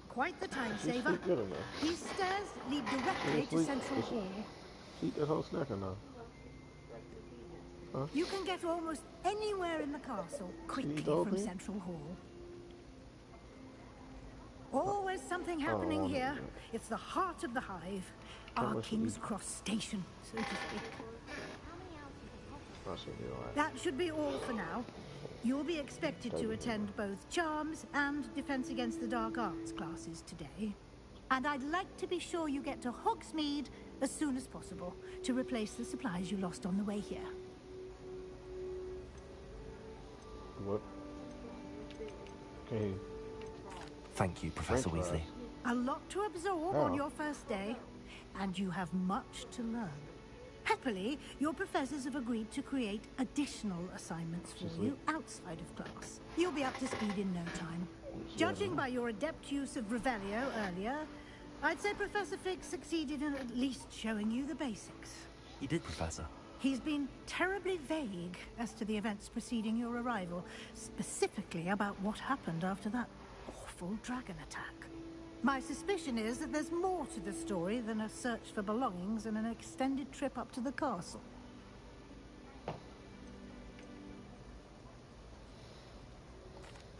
Quite the time saver. These stairs lead directly to Central Hall. Eat that whole snack or not? Huh? You can get almost anywhere in the castle quickly from Central Hall. Always something happening here. It's the heart of the hive. Our King's Cross station, so to speak. That should be all for now. You'll be expected to attend both Charms and Defense Against the Dark Arts classes today. And I'd like to be sure you get to Hogsmeade as soon as possible to replace the supplies you lost on the way here. What? Okay. Thank you, Professor Weasley. A lot to absorb on your first day, and you have much to learn. Happily, your professors have agreed to create additional assignments for you outside of class. You'll be up to speed in no time. Judging by your adept use of Revelio earlier, I'd say Professor Fig succeeded in at least showing you the basics. He did, Professor. He's been terribly vague as to the events preceding your arrival, specifically about what happened after that awful dragon attack. My suspicion is that there's more to the story than a search for belongings and an extended trip up to the castle.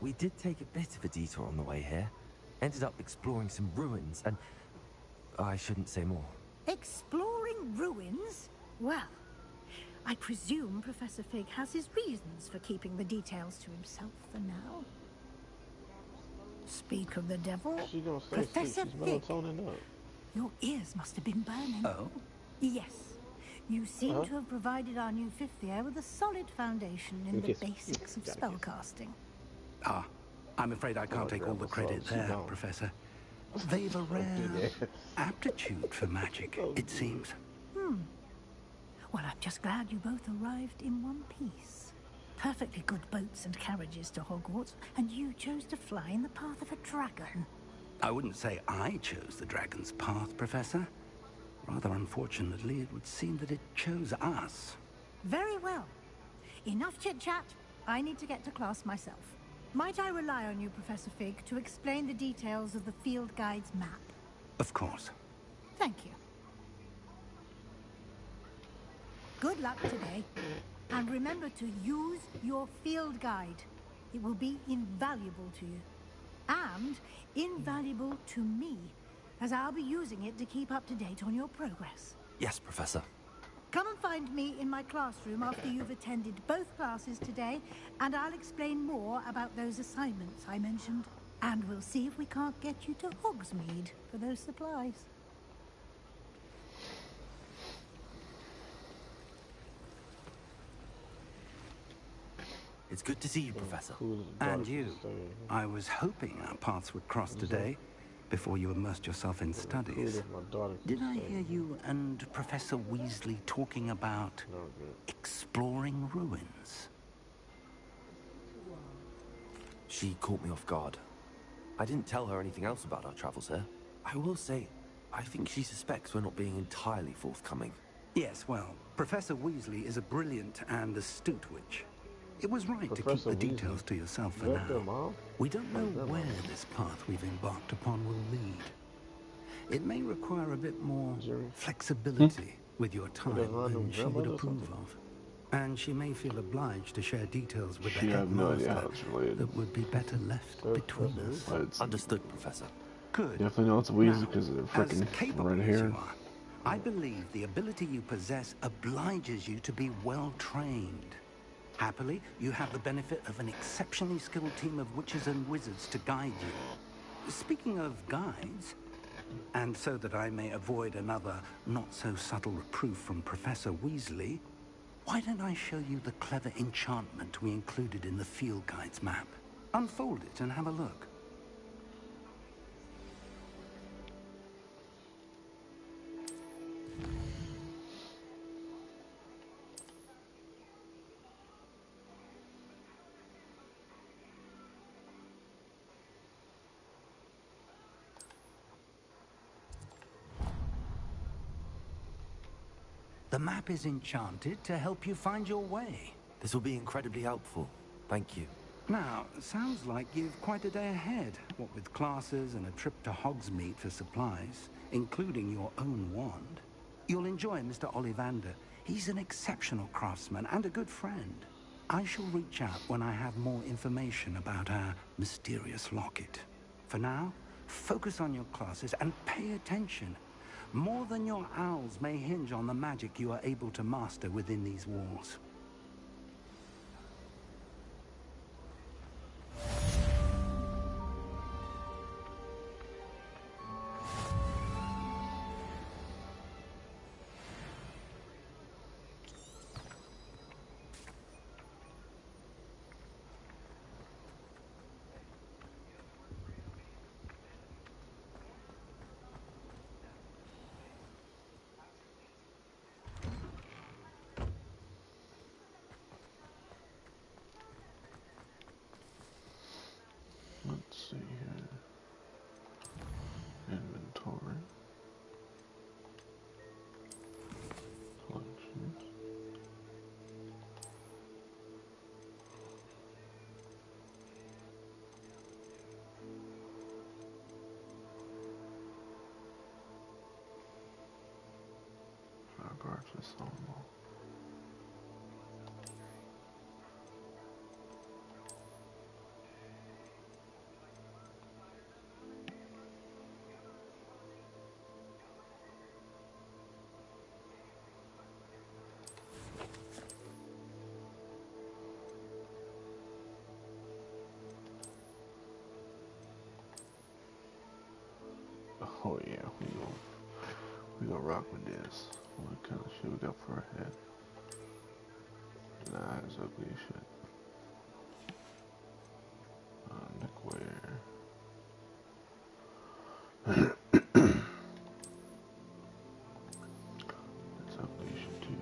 We did take a bit of a detour on the way here. Ended up exploring some ruins and... I shouldn't say more. Exploring ruins? Well, I presume Professor Fig has his reasons for keeping the details to himself for now. Speak of the devil, Professor Fig, your ears must have been burning. Oh? Yes. You seem to have provided our new fifth year with a solid foundation in the basics of spellcasting. Ah, I'm afraid I can't take all the credit there, Professor. They've a rare aptitude for magic, it seems. Well, I'm just glad you both arrived in one piece. Perfectly good boats and carriages to Hogwarts, and you chose to fly in the path of a dragon. I wouldn't say I chose the dragon's path, Professor. Rather unfortunately, it would seem that it chose us. Very well. Enough chit-chat. I need to get to class myself. Might I rely on you, Professor Fig, to explain the details of the field guide's map? Of course. Thank you. Good luck today. And remember to use your field guide. It will be invaluable to you. And invaluable to me, as I'll be using it to keep up to date on your progress. Yes, Professor. Come and find me in my classroom after you've attended both classes today, and I'll explain more about those assignments I mentioned. And we'll see if we can't get you to Hogsmeade for those supplies. It's good to see you, Professor. And you. I was hoping our paths would cross today, before you immersed yourself in studies. Did I hear you and Professor Weasley talking about exploring ruins? She caught me off guard. I didn't tell her anything else about our travels here. I will say, I think she suspects we're not being entirely forthcoming. Yes, well, Professor Weasley is a brilliant and astute witch. It was right to keep the details to yourself for now. We don't know where this path we've embarked upon will lead. It may require a bit more flexibility with your time than she would approve of. And she may feel obliged to share details with the headmaster that would be better left between us. Understood, Professor. Good. Definitely know it's Weasley because they're freaking right here. I believe the ability you possess obliges you to be well trained. Happily, you have the benefit of an exceptionally skilled team of witches and wizards to guide you. Speaking of guides, and so that I may avoid another not-so-subtle reproof from Professor Weasley, Why don't I show you the clever enchantment we included in the field guide's map? Unfold it and have a look. The map is enchanted to help you find your way. This will be incredibly helpful. Thank you. Now, sounds like you've quite a day ahead, what with classes and a trip to Hogsmeade for supplies, including your own wand. You'll enjoy Mr. Ollivander. He's an exceptional craftsman and a good friend. I shall reach out when I have more information about our mysterious locket. For now, focus on your classes and pay attention. More than your owls may hinge on the magic you are able to master within these walls. Let's see here. Inventory. Collections. Hogwarts Ensemble. Oh yeah, we gonna rock with this. What kind of shit we got for our head? Nah, it's ugly as shit. Neckwear. That's ugly as shit too.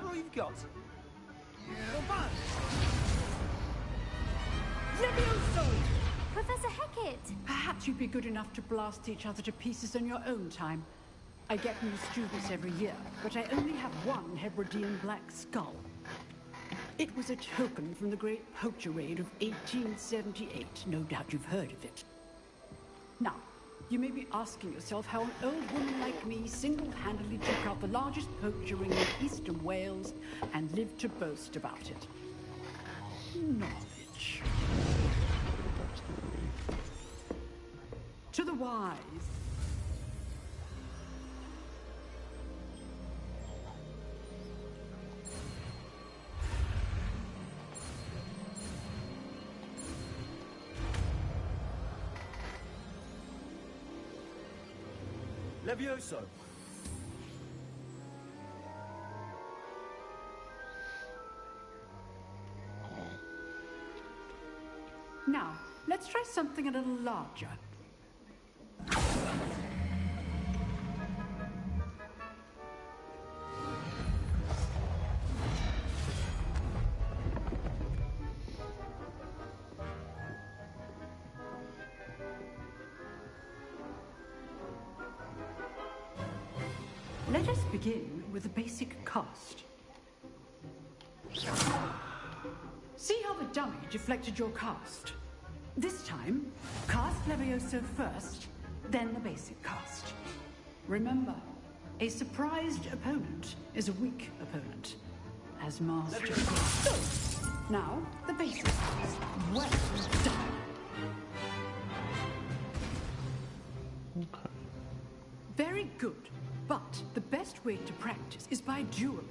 all you've got? Levioso! Professor Hecat! Perhaps you'd be good enough to blast each other to pieces on your own time. I get new students every year, but I only have one Hebridean black skull. It was a token from the Great Poacher Raid of 1878. No doubt you've heard of it. Now, you may be asking yourself how an old woman like me single-handedly took out the largest poacher ring in eastern Wales and lived to boast about it. Knowledge. To the wise. Levioso! Now, let's try something a little larger. Let us begin with the basic cast. See how the dummy deflected your cast? This time, cast Levioso first, then the basic cast. Remember, a surprised opponent is a weak opponent. As master. So, now, the basic cast. Well done. Very good. But the best way to practice is by dueling.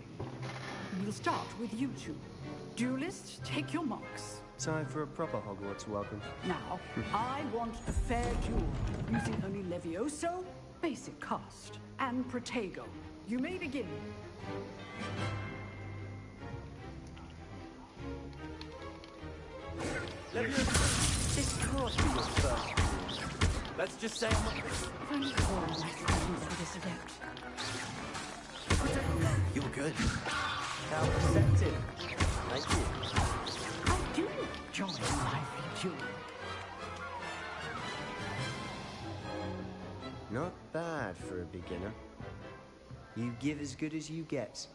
We'll start with you two. Duelists, take your marks. Time for a proper Hogwarts welcome. Now, I want a fair duel, using only Levioso, basic cast, and Protego. You may begin. Levioso, this can't be your first. Let's just say I'm not... I've only four life lessons for this adept. You're good. How receptive. Thank you. I do enjoy lively dueling. Not bad for a beginner. You give as good as you get.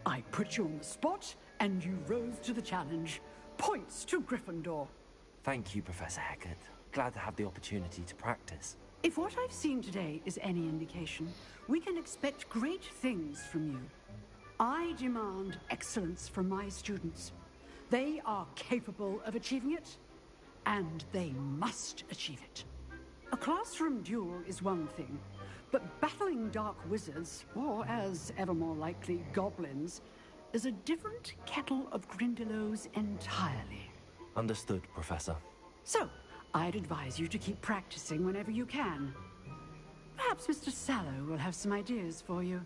I put you on the spot, and you rose to the challenge. Points to Gryffindor. Thank you, Professor Hecat. Glad to have the opportunity to practice. If what I've seen today is any indication, we can expect great things from you. I demand excellence from my students. They are capable of achieving it, and they must achieve it. A classroom duel is one thing, but battling dark wizards, or as ever more likely, goblins, is a different kettle of Grindylows entirely. Understood, Professor. So, I'd advise you to keep practicing whenever you can. Perhaps Mr. Sallow will have some ideas for you.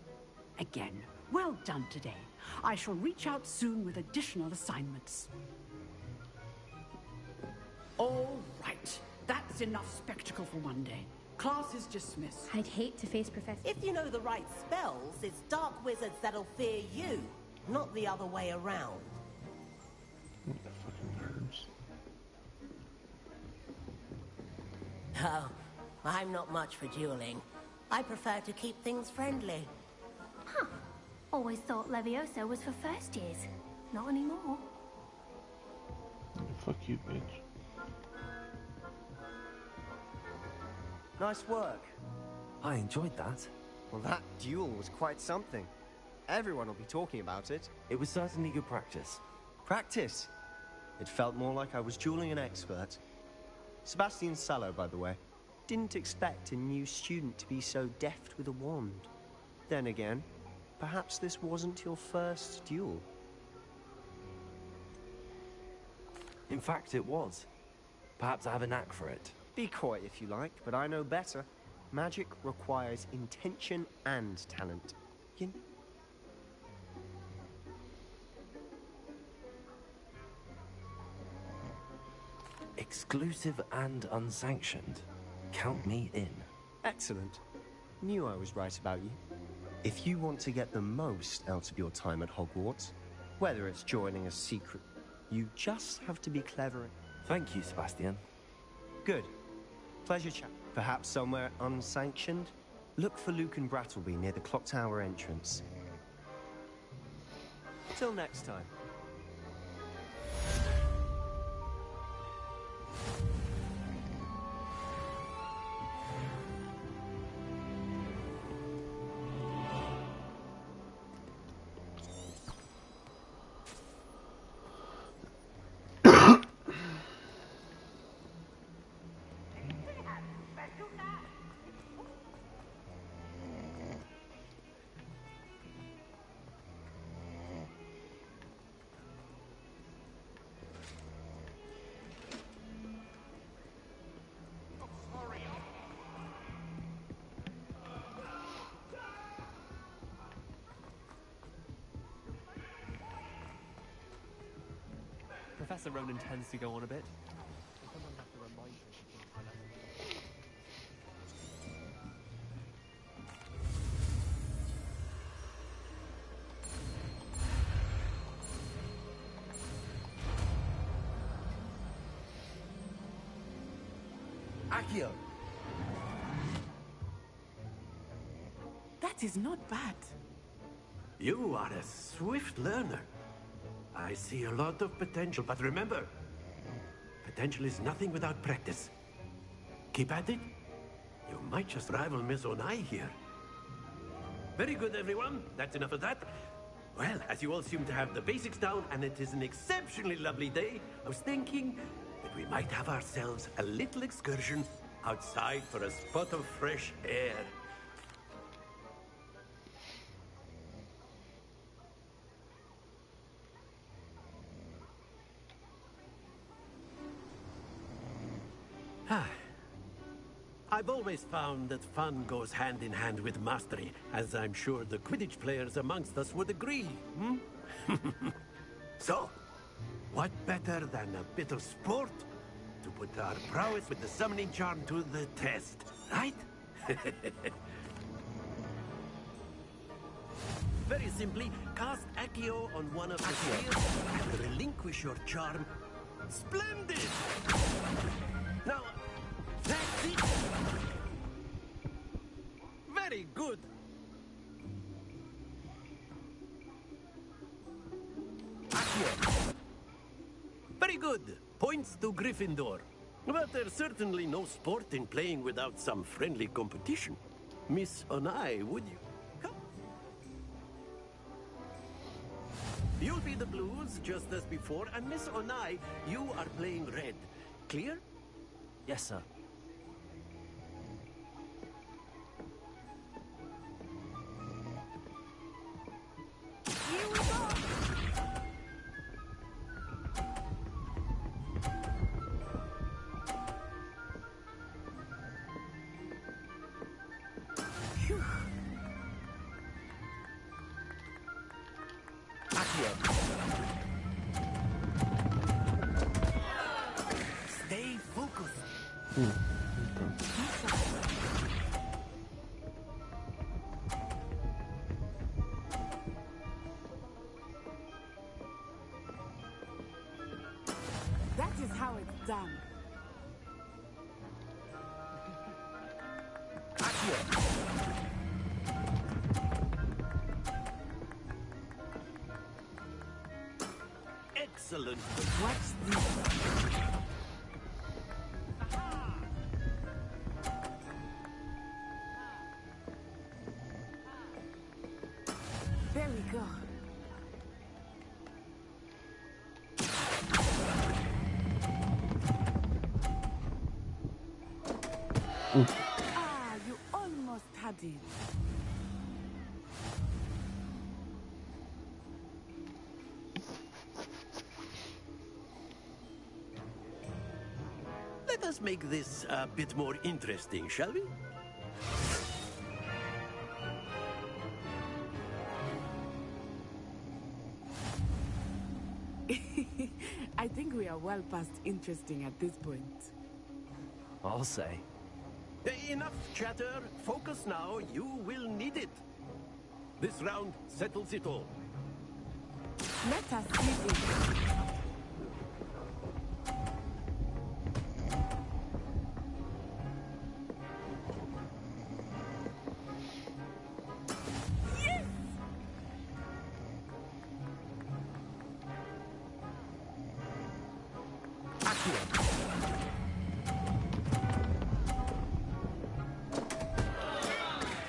Again, well done today. I shall reach out soon with additional assignments. All right. That's enough spectacle for one day. Class is dismissed. I'd hate to face Professor... If you know the right spells, it's dark wizards that'll fear you, not the other way around. Oh, I'm not much for dueling. I prefer to keep things friendly. Huh. Always thought Levioso was for first years. Not anymore. Fuck you, bitch. Nice work. I enjoyed that. Well, that duel was quite something. Everyone will be talking about it. It was certainly good practice. Practice? It felt more like I was dueling an expert. Sebastian Sallow, by the way. Didn't expect a new student to be so deft with a wand. Then again, perhaps this wasn't your first duel. In fact, it was. Perhaps I have a knack for it. Be coy if you like, but I know better. Magic requires intention and talent. Exclusive and unsanctioned. Count me in. Excellent. Knew I was right about you. If you want to get the most out of your time at Hogwarts, whether it's joining a secret, you just have to be clever. Thank you, Sebastian. Good. Pleasure chat. Perhaps somewhere unsanctioned? Look for Luke and Brattleby near the clock tower entrance. Till next time. Professor Ronan tends to go on a bit. Someone has to remind him of things like that. Accio! That is not bad. You are a swift learner. I see a lot of potential, but remember, potential is nothing without practice. Keep at it. You might just rival Miss Onai here. Very good, everyone. That's enough of that. Well, as you all seem to have the basics down, and it is an exceptionally lovely day, I was thinking that we might have ourselves a little excursion outside for a spot of fresh air. I've always found that fun goes hand in hand with mastery, as I'm sure the Quidditch players amongst us would agree, So, what better than a bit of sport to put our prowess with the summoning charm to the test, right? Very simply, cast Accio on one of the spheres and relinquish your charm. Splendid! Now, that's it! Very good! Accio. Very good. Points to Gryffindor. But there's certainly no sport in playing without some friendly competition. Miss Onai, would you? Come. You'll be the blues, just as before, and Miss Onai, you are playing red. Clear? Yes, sir. Here we go! Phew. Stay focused. That is how it's done. Excellent. What's this? There we go. Ah, you almost had it. Let us make this a bit more interesting, shall we? I think we are well past interesting at this point. I'll say. Enough chatter. Focus now. You will need it. This round settles it all. Let us use it.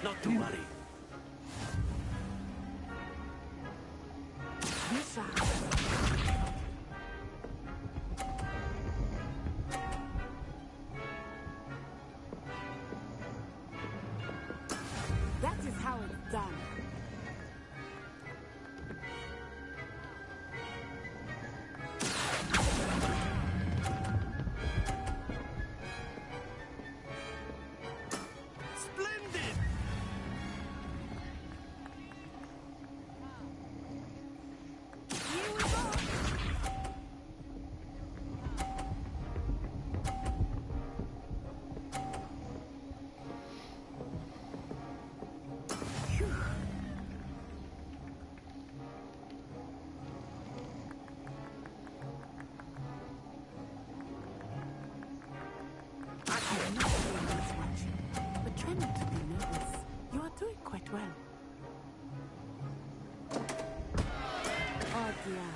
Not to worry. Lisa. That is how it's done. Splendid! Here we go. I'm not doing this much, but try not to be nervous. You are doing quite well. Oh dear.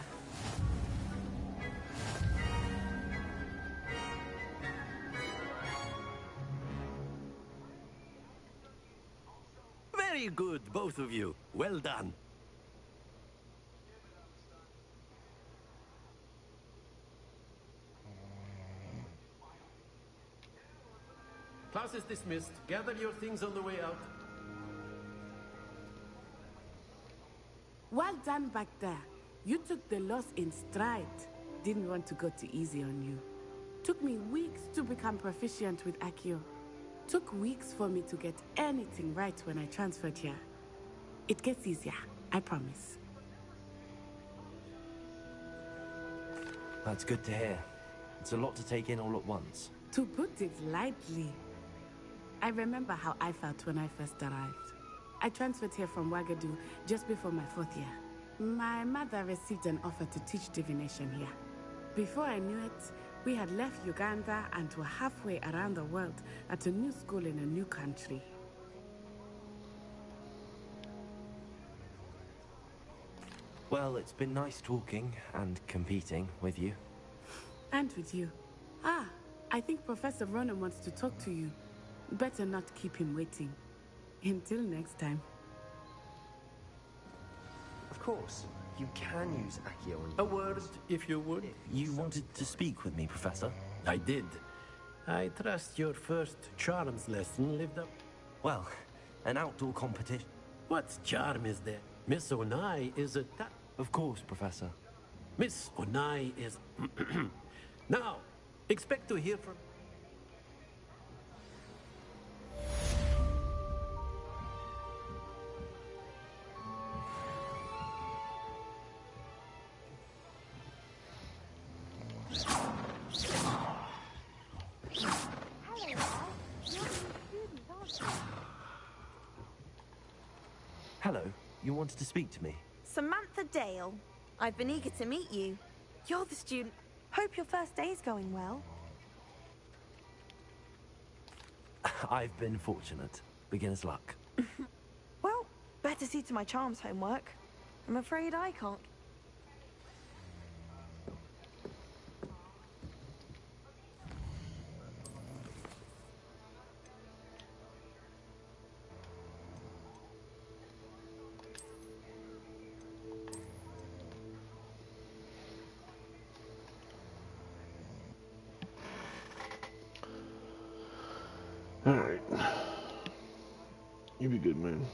Very good, both of you. Well done. Class is dismissed. Gather your things on the way out. Well done back there. You took the loss in stride. Didn't want to go too easy on you. Took me weeks to become proficient with Accio. Took weeks for me to get anything right when I transferred here. It gets easier, I promise. That's good to hear. It's a lot to take in all at once. To put it lightly, I remember how I felt when I first arrived. I transferred here from Wagadu just before my 4th year. My mother received an offer to teach divination here. Before I knew it, we had left Uganda and were halfway around the world at a new school in a new country. Well, it's been nice talking and competing with you. And with you. Ah, I think Professor Ronan wants to talk to you. Better not keep him waiting. Until next time. Of course, you can use Accio on A word, if you would. You wanted to speak with me, Professor? I did. I trust your first charms lesson lived up. Well, an outdoor competition. What charm is there? Miss Onai is a Of course, Professor. Miss Onai is... Now, expect to hear from... Hello, you wanted to speak to me? Samantha Dale. I've been eager to meet you. You're the student. Hope your first day's going well. I've been fortunate. Beginner's luck. Well, better see to my charms homework. I'm afraid I can't. Alright. You be good, man.